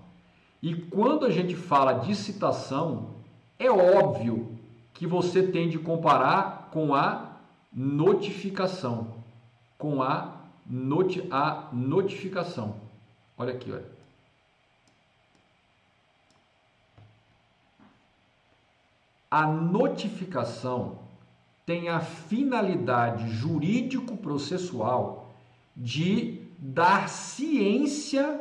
E quando a gente fala de citação, é óbvio que você tem de comparar com a notificação. Com a notificação. Olha aqui, olha. A notificação tem a finalidade jurídico-processual de dar ciência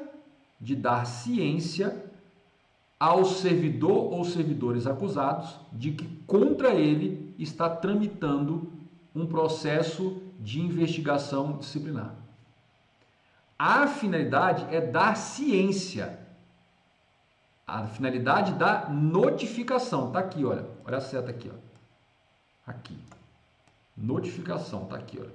ao servidor ou servidores acusados de que contra ele está tramitando um processo de investigação disciplinar. A finalidade é dar ciência. A finalidade da notificação. Está aqui, olha. Olha a seta aqui, ó. Aqui. Notificação, está aqui, olha.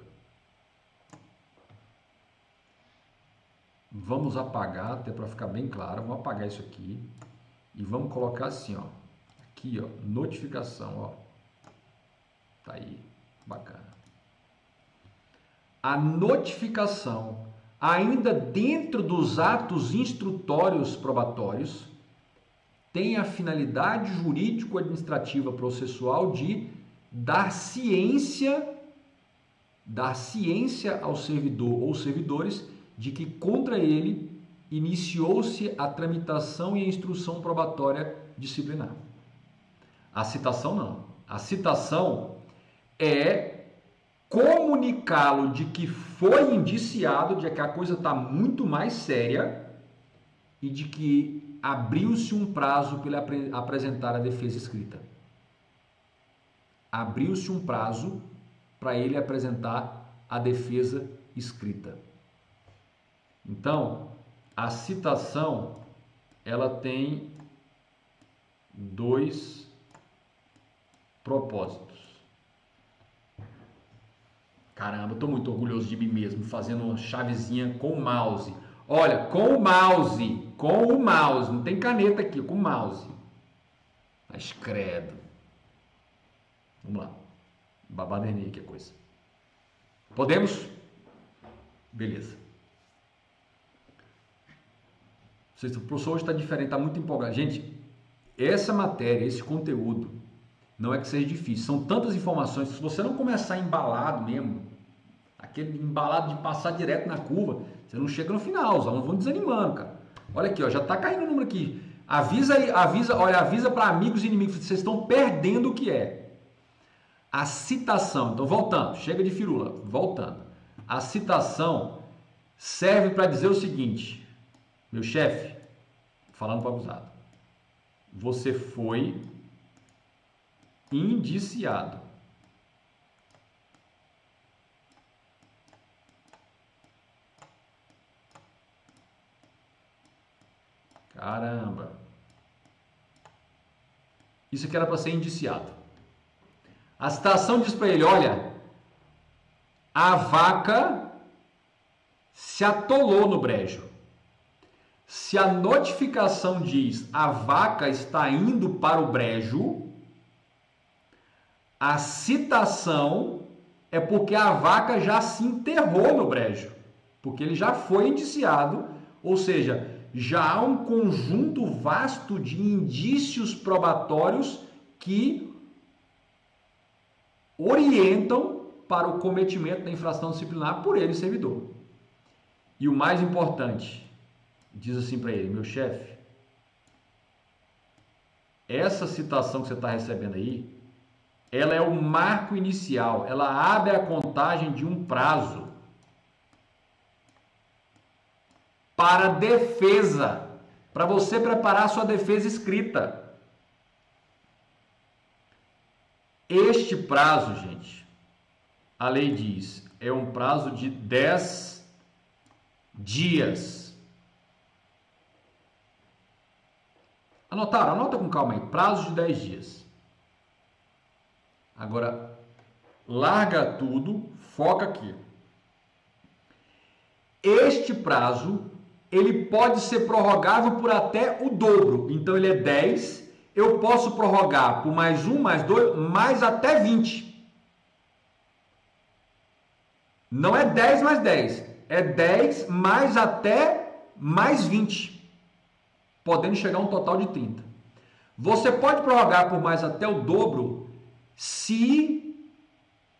Vamos apagar, até para ficar bem claro. Vamos apagar isso aqui. E vamos colocar assim, ó. Aqui, ó. Notificação, ó. Tá aí. Bacana. A notificação, ainda dentro dos atos instrutórios probatórios, tem a finalidade jurídico-administrativa processual de dar ciência ao servidor ou servidores de que contra ele iniciou-se a tramitação e a instrução probatória disciplinar. A citação não. A citação é comunicá-lo de que foi indiciado, de que a coisa está muito mais séria e de que abriu-se um prazo para ele apresentar a defesa escrita. Abriu-se um prazo para ele apresentar a defesa escrita. Então, a citação, ela tem dois propósitos. Caramba, estou muito orgulhoso de mim mesmo, fazendo uma chavezinha com o mouse. Olha, com o mouse, não tem caneta aqui, com o mouse. Mas credo. Vamos lá. Babadernei que é coisa. Podemos? Beleza. O professor hoje está diferente, está muito empolgado. Gente, essa matéria, esse conteúdo, não é que seja difícil. São tantas informações, se você não começar embalado mesmo, aquele embalado de passar direto na curva, você não chega no final, os alunos vão desanimando, cara. Olha aqui, ó, já está caindo o número aqui. Avisa aí, avisa para amigos e inimigos, vocês estão perdendo o que é. A citação, então voltando, chega de firula, voltando. A citação serve para dizer o seguinte: meu chefe, falando para o acusado, você foi indiciado. Caramba. Isso aqui era para ser indiciado. A citação diz para ele, olha, a vaca se atolou no brejo. Se a notificação diz a vaca está indo para o brejo, a citação é porque a vaca já se enterrou no brejo, porque ele já foi indiciado, ou seja, já há um conjunto vasto de indícios probatórios que orientam para o cometimento da infração disciplinar por ele, servidor. E o mais importante, diz assim para ele, meu chefe, essa citação que você está recebendo aí, ela é o marco inicial, ela abre a contagem de um prazo para defesa, para você preparar sua defesa escrita. Este prazo, gente, a lei diz, é um prazo de 10 dias. Anotaram? Anota com calma aí, prazo de 10 dias. Agora, larga tudo, foca aqui. Este prazo, ele pode ser prorrogável por até o dobro. Então, ele é 10, eu posso prorrogar por mais 1, mais 2, mais até 20. Não é 10 mais 10, é 10 mais até mais 20, podendo chegar a um total de 30. Você pode prorrogar por mais até o dobro se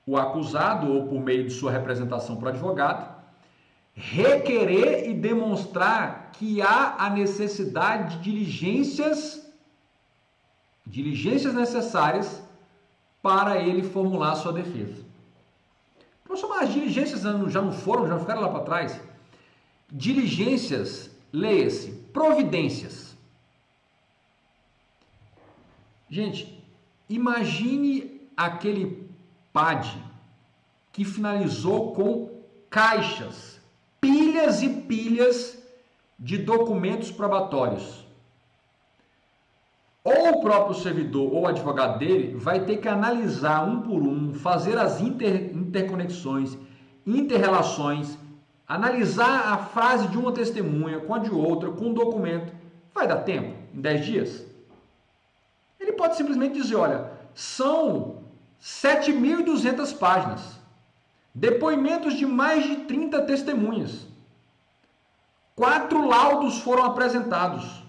o acusado, ou por meio de sua representação para o advogado, requerer e demonstrar que há a necessidade de diligências necessárias para ele formular a sua defesa. Professor, mas as diligências já não ficaram lá para trás? Diligências, leia-se, providências. Gente, imagine aquele PAD que finalizou com caixas, pilhas e pilhas de documentos probatórios. Ou o próprio servidor ou o advogado dele vai ter que analisar um por um, fazer as interconexões, interrelações, analisar a frase de uma testemunha com a de outra, com um documento. Vai dar tempo? Em 10 dias? Ele pode simplesmente dizer, olha, são 7.200 páginas, depoimentos de mais de 30 testemunhas, 4 laudos foram apresentados,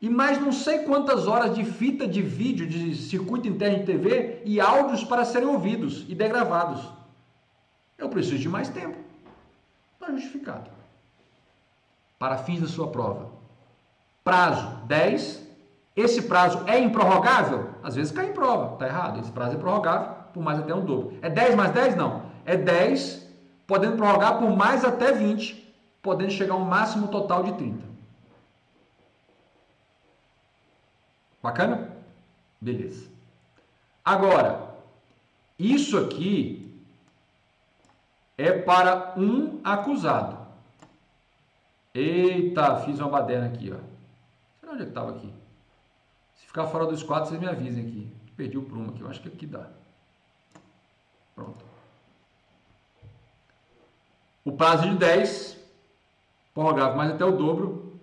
e mais não sei quantas horas de fita de vídeo, de circuito interno de TV e áudios para serem ouvidos e degravados. Eu preciso de mais tempo. Está justificado. Para fins da sua prova. Prazo 10. Esse prazo é improrrogável? Às vezes cai em prova. Está errado. Esse prazo é prorrogável por mais até um dobro. É 10 mais 10? Não. É 10, podendo prorrogar por mais até 20, podendo chegar a um máximo total de 30. Bacana? Beleza. Agora, isso aqui é para um acusado. Eita, fiz uma baderna aqui, ó. Será onde é que estava aqui? Se ficar fora dos quadros, vocês me avisem aqui. Perdi o prumo aqui, eu acho que aqui dá. Pronto. O prazo de 10, prorrogável mais até o dobro,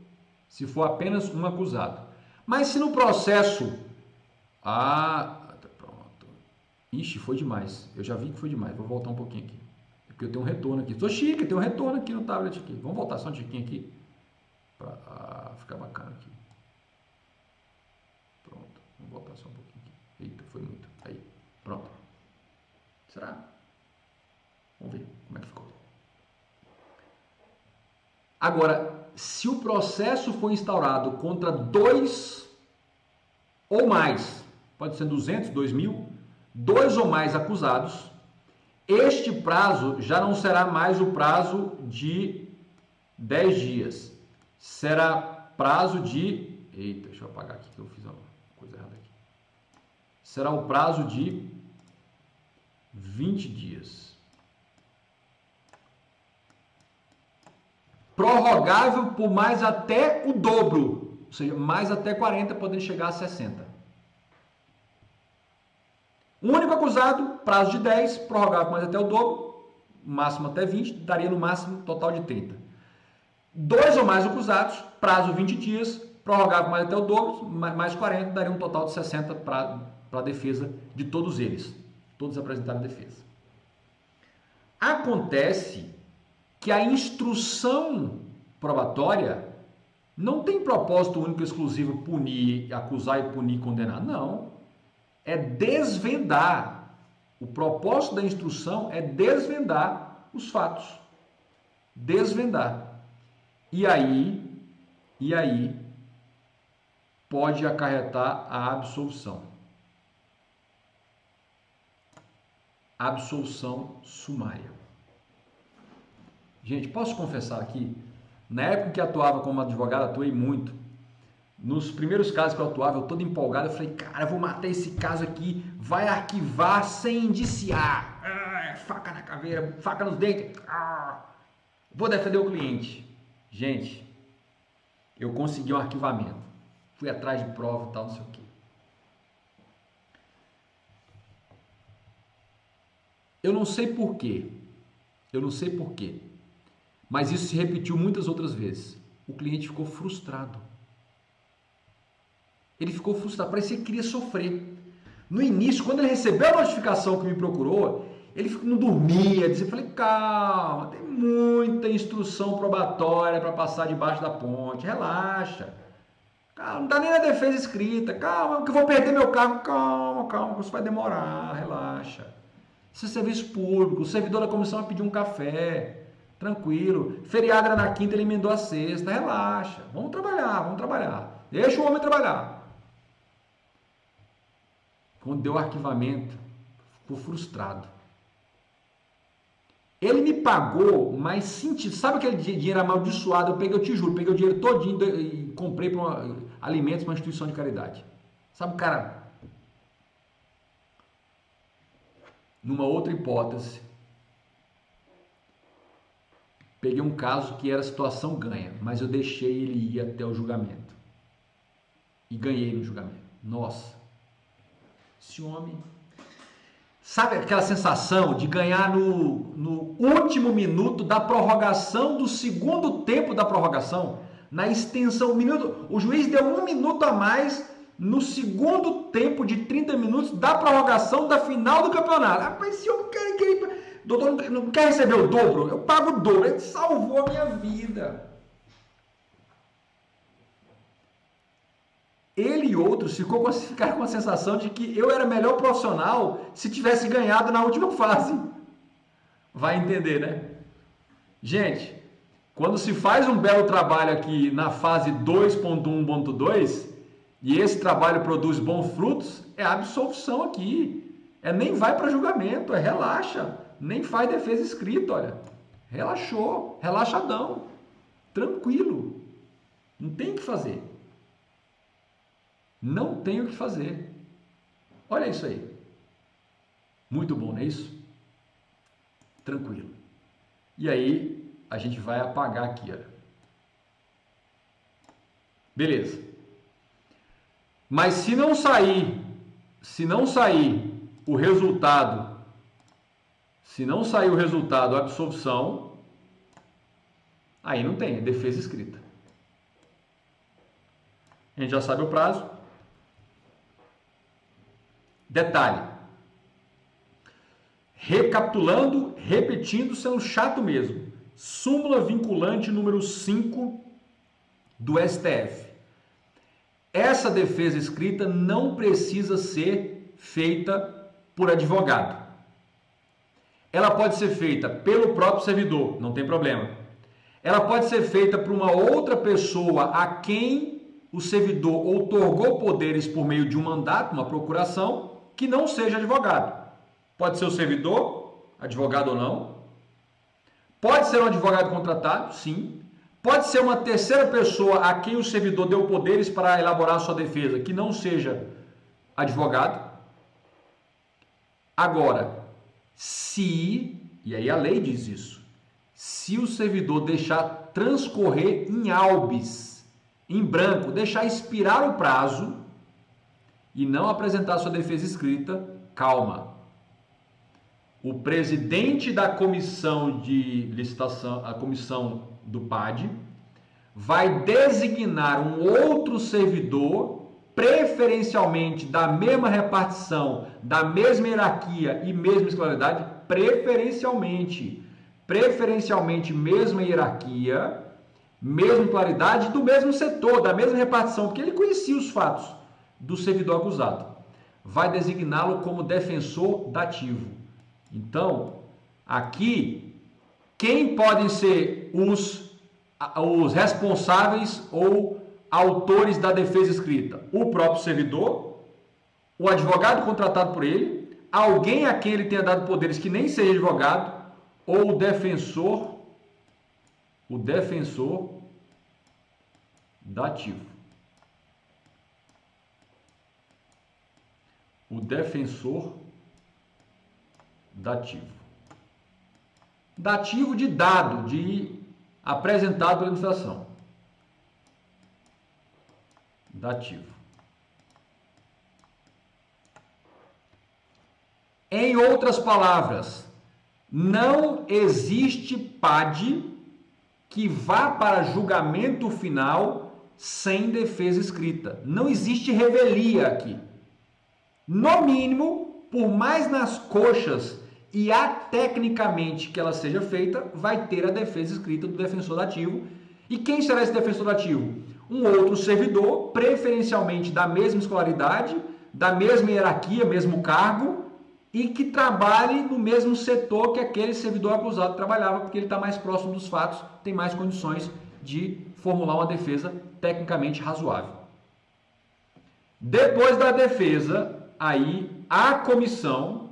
se for apenas um acusado. Mas se no processo... pronto. Ixi, foi demais. Eu já vi que foi demais. Vou voltar um pouquinho aqui. Porque eu tenho um retorno aqui. Sou chique, eu tenho um retorno aqui no tablet aqui. Vamos voltar só um tiquinho aqui. Para ficar bacana aqui. Pronto. Vamos voltar só um pouquinho aqui. Eita, foi muito. Aí. Pronto. Será? Vamos ver como é que ficou. Agora... Se o processo for instaurado contra 2 ou mais, pode ser 200, 2.000, 2 ou mais acusados, este prazo já não será mais o prazo de 10 dias. Será prazo de... Eita, deixa eu apagar aqui que eu fiz uma coisa errada aqui. Será o prazo de 20 dias. Prorrogável por mais até o dobro, ou seja, mais até 40, podendo chegar a 60. O único acusado, prazo de 10, prorrogável por mais até o dobro, máximo até 20, daria no máximo total de 30. 2 ou mais acusados, prazo 20 dias, prorrogável por mais até o dobro, mais 40, daria um total de 60 para a defesa de todos eles. Todos apresentaram defesa. Acontece que a instrução probatória não tem propósito único e exclusivo punir, acusar e punir, condenar. Não. É desvendar. O propósito da instrução é desvendar os fatos. Desvendar. E aí pode acarretar a absolução. Absolução sumária. Gente, posso confessar aqui, na época que atuava como advogado, atuei muito. Nos primeiros casos que eu atuava, eu todo empolgado, eu falei, cara, eu vou matar esse caso aqui, vai arquivar sem indiciar. Faca na caveira, faca nos dentes. Vou defender o cliente. Gente, eu consegui um arquivamento. Fui atrás de prova e tal, não sei o quê. Eu não sei porquê. Mas isso se repetiu muitas outras vezes. O cliente ficou frustrado. Ele ficou frustrado, parecia que queria sofrer. No início, quando ele recebeu a notificação que me procurou, ele não dormia, dizia, falei, calma, tem muita instrução probatória para passar debaixo da ponte, relaxa. Calma, não dá nem a defesa escrita, calma, que eu vou perder meu carro, calma, isso vai demorar, relaxa. Isso é serviço público, o servidor da comissão vai pedir um café, tranquilo. Feriado era na quinta, ele emendou a sexta, relaxa. Vamos trabalhar. Deixa o homem trabalhar. Quando deu o arquivamento, ficou frustrado. Ele me pagou, mas sentido. Sabe aquele dinheiro amaldiçoado? Eu te juro, peguei o dinheiro todinho e comprei alimentos para uma instituição de caridade. Sabe o cara numa outra hipótese, peguei um caso que era situação ganha, mas eu deixei ele ir até o julgamento. E ganhei no julgamento. Nossa, esse homem... Sabe aquela sensação de ganhar no último minuto da prorrogação, do segundo tempo da prorrogação? Na extensão, o juiz deu 1 minuto a mais no segundo tempo de 30 minutos da prorrogação da final do campeonato. Rapaz, esse homem doutor, não quer receber o dobro? Eu pago o dobro. Ele salvou a minha vida. Ele e outros ficaram com a sensação de que eu era melhor profissional se tivesse ganhado na última fase. Vai entender, né? Gente, quando se faz um belo trabalho aqui na fase 2.1.2 e esse trabalho produz bons frutos, é absolvição aqui. Nem vai para julgamento, relaxa. Nem faz defesa escrita, olha. Relaxou, relaxadão. Tranquilo. Não tem o que fazer. Não tem o que fazer. Olha isso aí. Muito bom, não é isso? Tranquilo. E aí, a gente vai apagar aqui, olha. Beleza. Mas se não sair o resultado, a absolvição, aí não tem, é defesa escrita. A gente já sabe o prazo. Detalhe, recapitulando, repetindo, sendo chato mesmo, súmula vinculante número 5 do STF. Essa defesa escrita não precisa ser feita por advogado. Ela pode ser feita pelo próprio servidor, não tem problema. Ela pode ser feita por uma outra pessoa a quem o servidor outorgou poderes por meio de um mandato, uma procuração, que não seja advogado. Pode ser o servidor, advogado ou não. Pode ser um advogado contratado, sim. Pode ser uma terceira pessoa a quem o servidor deu poderes para elaborar a sua defesa, que não seja advogado. Agora, e aí a lei diz isso, se o servidor deixar transcorrer em albis, em branco, deixar expirar o prazo e não apresentar sua defesa escrita, calma. O presidente da comissão de licitação, a comissão do PAD, vai designar um outro servidor, preferencialmente da mesma repartição, da mesma hierarquia e mesma escolaridade, preferencialmente mesma hierarquia, mesma escolaridade, do mesmo setor, da mesma repartição, porque ele conhecia os fatos do servidor acusado. Vai designá-lo como defensor dativo. Então, aqui, quem podem ser os responsáveis ou autores da defesa escrita? O próprio servidor, o advogado contratado por ele, alguém a quem ele tenha dado poderes que nem seja advogado, ou o defensor dativo. O defensor dativo. Dativo de dado, de apresentado pela administração. Dativo. Em outras palavras, não existe PAD que vá para julgamento final sem defesa escrita. Não existe revelia aqui. No mínimo, por mais nas coxas e tecnicamente que ela seja feita, vai ter a defesa escrita do defensor dativo. E quem será esse defensor dativo? Um outro servidor, preferencialmente da mesma escolaridade, da mesma hierarquia, mesmo cargo, e que trabalhe no mesmo setor que aquele servidor acusado trabalhava, porque ele está mais próximo dos fatos, tem mais condições de formular uma defesa tecnicamente razoável. Depois da defesa, aí a comissão,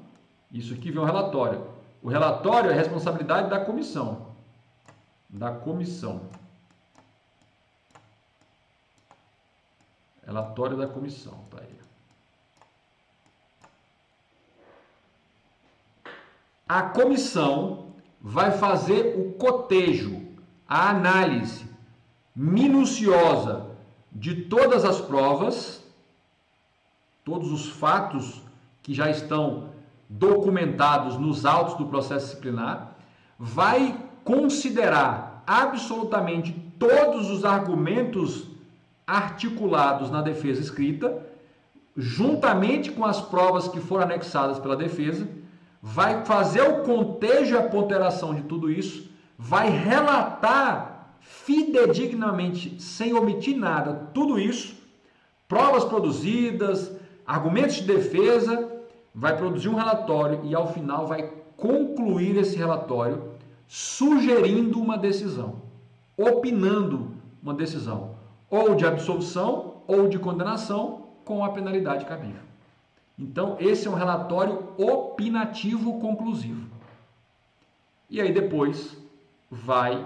isso aqui vem um relatório. O relatório é responsabilidade da comissão. Relatório da comissão, tá aí. a comissão vai fazer o cotejo, a análise minuciosa de todas as provas, todos os fatos que já estão documentados nos autos do processo disciplinar, vai considerar absolutamente todos os argumentos articulados na defesa escrita, juntamente com as provas que foram anexadas pela defesa, vai fazer o contejo e a ponderação de tudo isso, vai relatar fidedignamente, sem omitir nada, tudo isso, provas produzidas, argumentos de defesa, vai produzir um relatório e ao final vai concluir esse relatório sugerindo uma decisão, opinando uma decisão, ou de absolvição ou de condenação com a penalidade cabível. Então, esse é um relatório opinativo conclusivo. E aí depois vai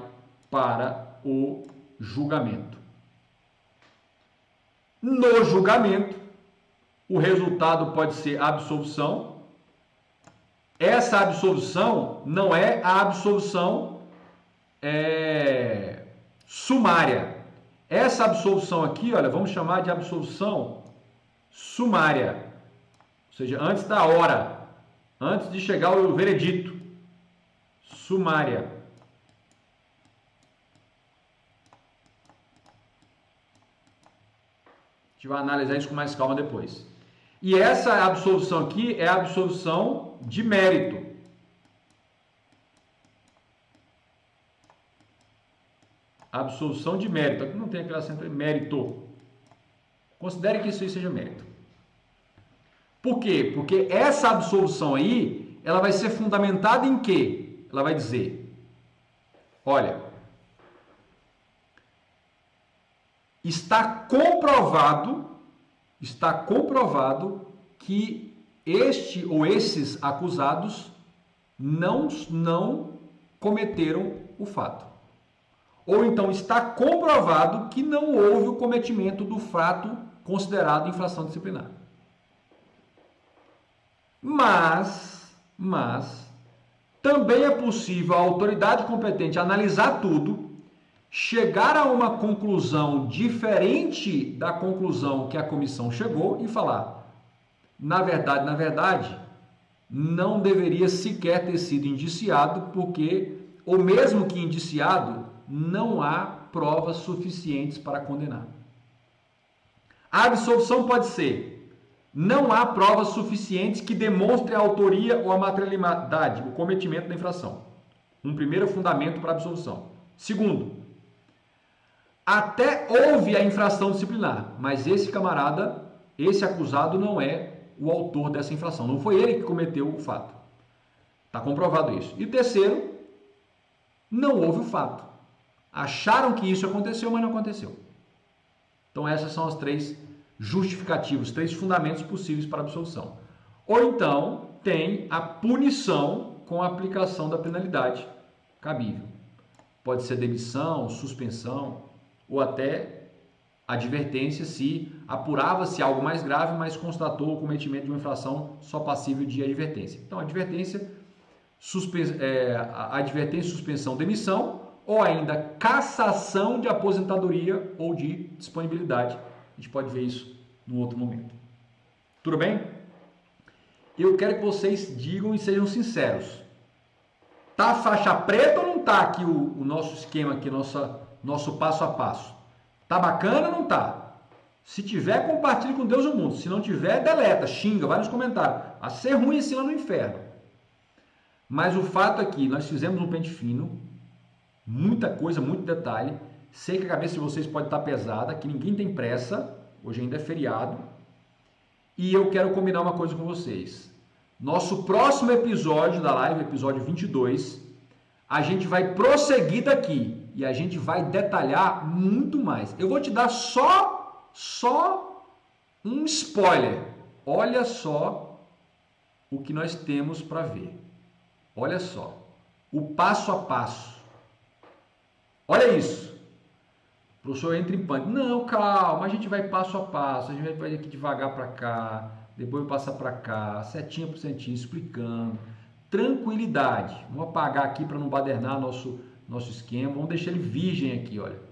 para o julgamento. No julgamento, o resultado pode ser absolvição. Essa absolvição não é a absolvição sumária. Essa absolvição aqui, olha, vamos chamar de absolvição sumária. Ou seja, antes da hora, antes de chegar o veredito. Sumária. A gente vai analisar isso com mais calma depois. E essa absolvição aqui é a absolvição de mérito. Absolvição de mérito. Aqui não tem aquela sempre mérito. Considere que isso aí seja mérito. Por quê? Porque essa absolvição aí, ela vai ser fundamentada em quê? Ela vai dizer, olha, está comprovado que este ou esses acusados não cometeram o fato. Ou então está comprovado que não houve o cometimento do fato considerado infração disciplinar. Mas também é possível a autoridade competente analisar tudo, chegar a uma conclusão diferente da conclusão que a comissão chegou e falar, na verdade, não deveria sequer ter sido indiciado, porque, ou mesmo que indiciado, não há provas suficientes para condenar. A absolvição pode ser, não há provas suficientes que demonstrem a autoria ou a materialidade, o cometimento da infração. Um primeiro fundamento para a absolvição. Segundo, até houve a infração disciplinar, mas esse camarada, esse acusado não é o autor dessa infração. Não foi ele que cometeu o fato. Está comprovado isso. E terceiro, não houve o fato. Acharam que isso aconteceu, mas não aconteceu. Então essas são as três justificativos, três fundamentos possíveis para a absolvição. Ou então tem a punição com a aplicação da penalidade cabível. Pode ser demissão, suspensão ou até advertência se apurava-se algo mais grave, mas constatou o cometimento de uma infração só passível de advertência. Então, advertência, suspensão, demissão ou ainda cassação de aposentadoria ou de disponibilidade. A gente pode ver isso num outro momento. Tudo bem? Eu quero que vocês digam e sejam sinceros. Tá faixa preta ou não tá aqui o nosso esquema aqui, nosso passo a passo? Tá bacana ou não tá? Se tiver, compartilhe com Deus e o mundo. Se não tiver, deleta, xinga, vai nos comentários. A ser ruim assim lá no inferno. Mas o fato é que nós fizemos um pente fino, muita coisa, muito detalhe. Sei que a cabeça de vocês pode estar pesada, que ninguém tem pressa, hoje ainda é feriado. E eu quero combinar uma coisa com vocês. Nosso próximo episódio da live, episódio 22, a gente vai prosseguir daqui e a gente vai detalhar muito mais. Eu vou te dar só um spoiler. Olha só o que nós temos para ver. Olha só, o passo a passo. Olha isso. O professor entra em pânico. Não, calma, a gente vai passo a passo, a gente vai aqui devagar para cá, depois passar para cá, setinha por setinha, explicando. tranquilidade. Vamos apagar aqui para não badernar nosso esquema. Vamos deixar ele virgem aqui, olha.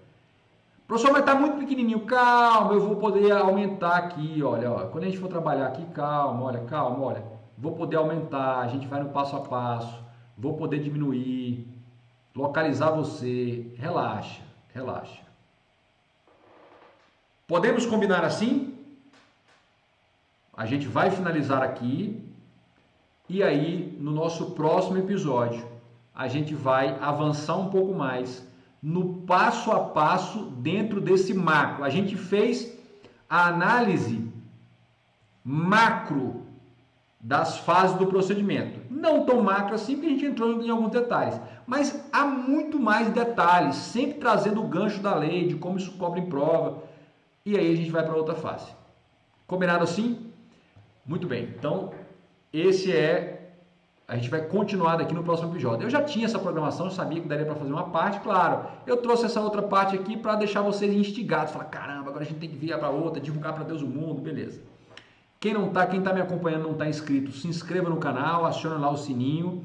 Professor, mas está muito pequenininho. Calma, eu vou poder aumentar aqui, olha. Quando a gente for trabalhar aqui, calma, olha. Vou poder aumentar, a gente vai no passo a passo. Vou poder diminuir, localizar você. Relaxa. Podemos combinar assim? A gente vai finalizar aqui. E aí, no nosso próximo episódio, a gente vai avançar um pouco mais no passo a passo dentro desse macro. A gente fez a análise macro das fases do procedimento. Não tão macro assim, porque a gente entrou em alguns detalhes. Mas há muito mais detalhes, sempre trazendo o gancho da lei, de como isso cobra em prova. E aí a gente vai para outra fase. Combinado assim? Muito bem. Então, a gente vai continuar daqui no próximo episódio. Eu já tinha essa programação, eu sabia que daria para fazer uma parte, claro. Eu trouxe essa outra parte aqui para deixar vocês instigados, falar, caramba, agora a gente tem que vir para outra, divulgar para Deus o mundo, beleza. Quem está me acompanhando, não está inscrito, se inscreva no canal, acione lá o sininho.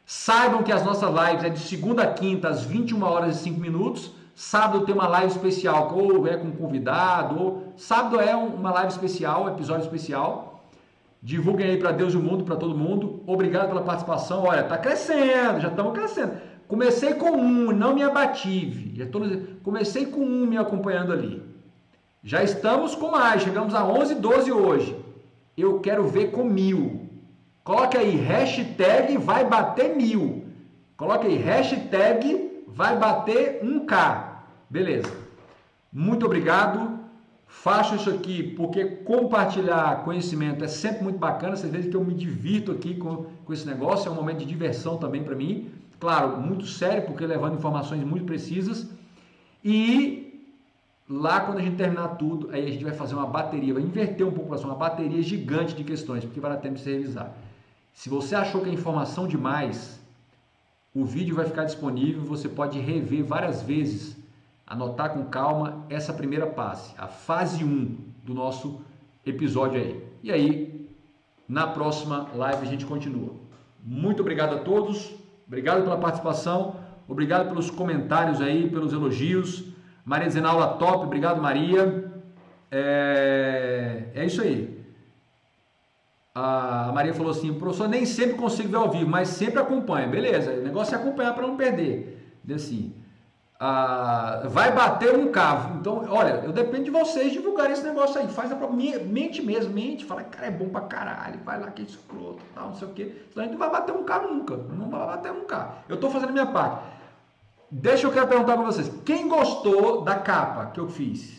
Saibam que as nossas lives é de segunda a quinta, às 21 horas e 5 minutos. Sábado tem uma live especial, ou é com convidado, ou sábado é uma live especial, episódio especial. Divulguem aí para Deus e o mundo, para todo mundo. Obrigado pela participação. Olha, tá crescendo, já estamos crescendo. Comecei com não me abative. Comecei com me acompanhando ali. Já estamos com mais, chegamos a 11, 12 hoje. Eu quero ver com 1000. Coloque aí, hashtag vai bater 1000. Coloque aí, hashtag vai bater 1K. Beleza. Muito obrigado. Faço isso aqui porque compartilhar conhecimento é sempre muito bacana. Vocês veem que eu me divirto aqui com esse negócio. É um momento de diversão também para mim. Claro, muito sério, porque levando informações muito precisas. E lá quando a gente terminar tudo, aí a gente vai fazer uma bateria, vai inverter um pouco, uma bateria gigante de questões, porque vai dar tempo de você revisar. Se você achou que é informação demais, o vídeo vai ficar disponível, você pode rever várias vezes, anotar com calma essa primeira passe, a fase 1 do nosso episódio aí. E aí, na próxima live a gente continua. Muito obrigado a todos, obrigado pela participação, obrigado pelos comentários aí, pelos elogios. Maria dizendo aula top, obrigado Maria. É isso aí. A Maria falou assim, professor, nem sempre consigo ver ao vivo, mas sempre acompanha. Beleza, o negócio é acompanhar para não perder. Assim, vai bater 1K. Então, olha, eu dependo de vocês divulgarem esse negócio aí. Faz a própria mente mesmo, fala, cara, é bom pra caralho, vai lá que é escroto, tal, não sei o quê. Senão a gente não vai bater 1K nunca. Não vai bater 1K. Eu tô fazendo a minha parte. Eu quero perguntar para vocês, quem gostou da capa que eu fiz?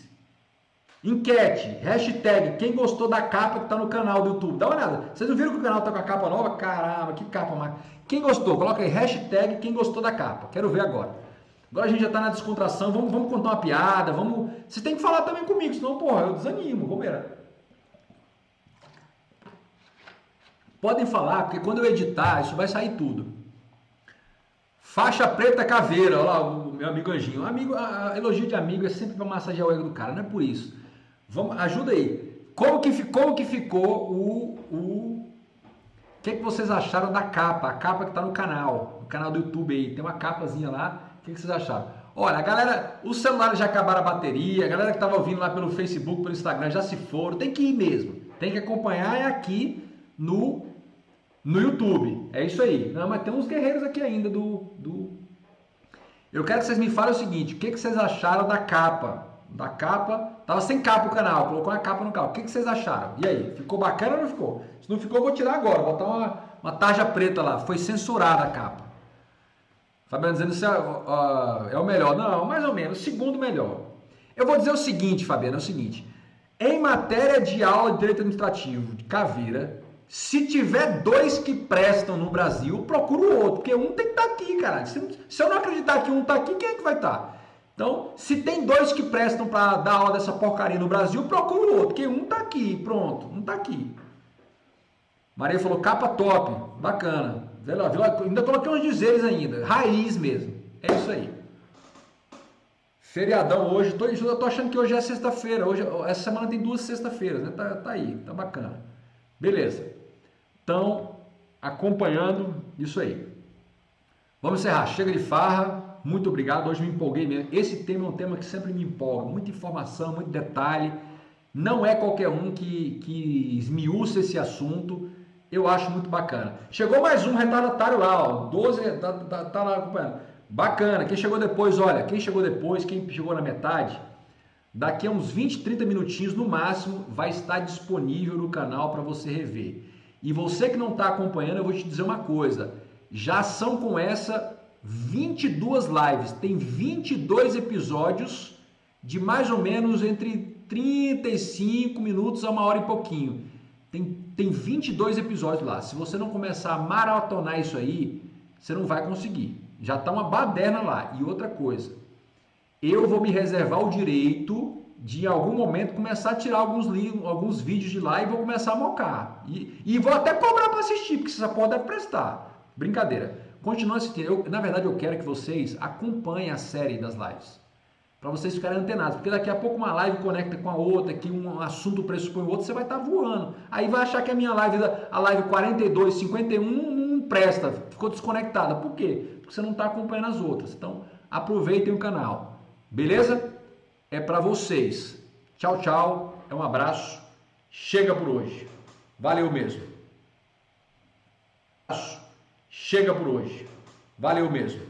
Enquete, hashtag, quem gostou da capa que está no canal do YouTube? Dá uma olhada. Vocês não viram que o canal está com a capa nova? Caramba, que capa mais. Quem gostou? Coloca aí, hashtag, quem gostou da capa. Quero ver agora. Agora a gente já está na descontração, vamos contar uma piada, vamos... Vocês têm que falar também comigo, senão, porra, eu desanimo. Vamos ver. Podem falar, porque quando eu editar, isso vai sair tudo. Faixa preta caveira, olha lá o meu amigo Anjinho. Elogio de amigo é sempre para massagear o ego do cara, não é por isso. Ajuda aí. Como que ficou o que vocês acharam da capa? A capa que está no canal do YouTube aí. Tem uma capazinha lá. O que vocês acharam? Olha, a galera, os celulares já acabaram a bateria, a galera que estava ouvindo lá pelo Facebook, pelo Instagram já se foram. Tem que ir mesmo. Tem que acompanhar aqui no YouTube, é isso aí. Não, mas tem uns guerreiros aqui ainda Eu quero que vocês me falem o seguinte, o que vocês acharam da capa? Tava sem capa o canal, colocou uma capa no canal. O que vocês acharam? E aí, ficou bacana ou não ficou? Se não ficou, eu vou tirar agora, vou botar uma tarja preta lá. Foi censurada a capa. Fabiano dizendo isso é o melhor. Não, mais ou menos, o segundo melhor. Eu vou dizer o seguinte, Fabiano, é o seguinte. Em matéria de aula de direito administrativo de caveira, se tiver 2 que prestam no Brasil, procura o outro, porque um tem que estar aqui, cara. Se eu não acreditar que um está aqui, quem é que vai estar? Então, se tem 2 que prestam para dar aula dessa porcaria no Brasil, procura o outro, porque um está aqui, pronto, um está aqui. Maria falou, capa top, bacana. Ainda coloquei uns dizeres ainda, raiz mesmo, é isso aí. Feriadão hoje, eu tô achando que hoje é sexta-feira, essa semana tem 2 sexta-feiras, né? Tá aí, tá bacana. Beleza. Então, acompanhando isso aí. Vamos encerrar. Chega de farra. Muito obrigado. Hoje me empolguei mesmo. Esse tema é um tema que sempre me empolga. Muita informação, muito detalhe. Não é qualquer um que esmiuça esse assunto. Eu acho muito bacana. Chegou mais um retardatário lá, ó. 12, tá lá acompanhando. Bacana. Quem chegou depois, olha. Quem chegou depois, quem chegou na metade, daqui a uns 20, 30 minutinhos no máximo, vai estar disponível no canal para você rever. E você que não está acompanhando, eu vou te dizer uma coisa. Já são com essa 22 lives. Tem 22 episódios de mais ou menos entre 35 minutos a 1 hora e pouquinho. Tem 22 episódios lá. Se você não começar a maratonar isso aí, você não vai conseguir. Já está uma baderna lá. E outra coisa, eu vou me reservar o direito de em algum momento começar a tirar alguns vídeos de lá e vou começar a mocar. E vou até cobrar para assistir, porque essa porra deve prestar. Brincadeira. Continua assistindo. Na verdade, eu quero que vocês acompanhem a série das lives. Para vocês ficarem antenados. Porque daqui a pouco uma live conecta com a outra, que um assunto pressupõe o outro, você vai estar voando. Aí vai achar que a minha live, a live 42, 51, não presta. Ficou desconectada. Por quê? Porque você não está acompanhando as outras. Então, aproveitem o canal. Beleza? É para vocês. Tchau, tchau. É um abraço. Chega por hoje. Valeu mesmo. Chega por hoje. Valeu mesmo.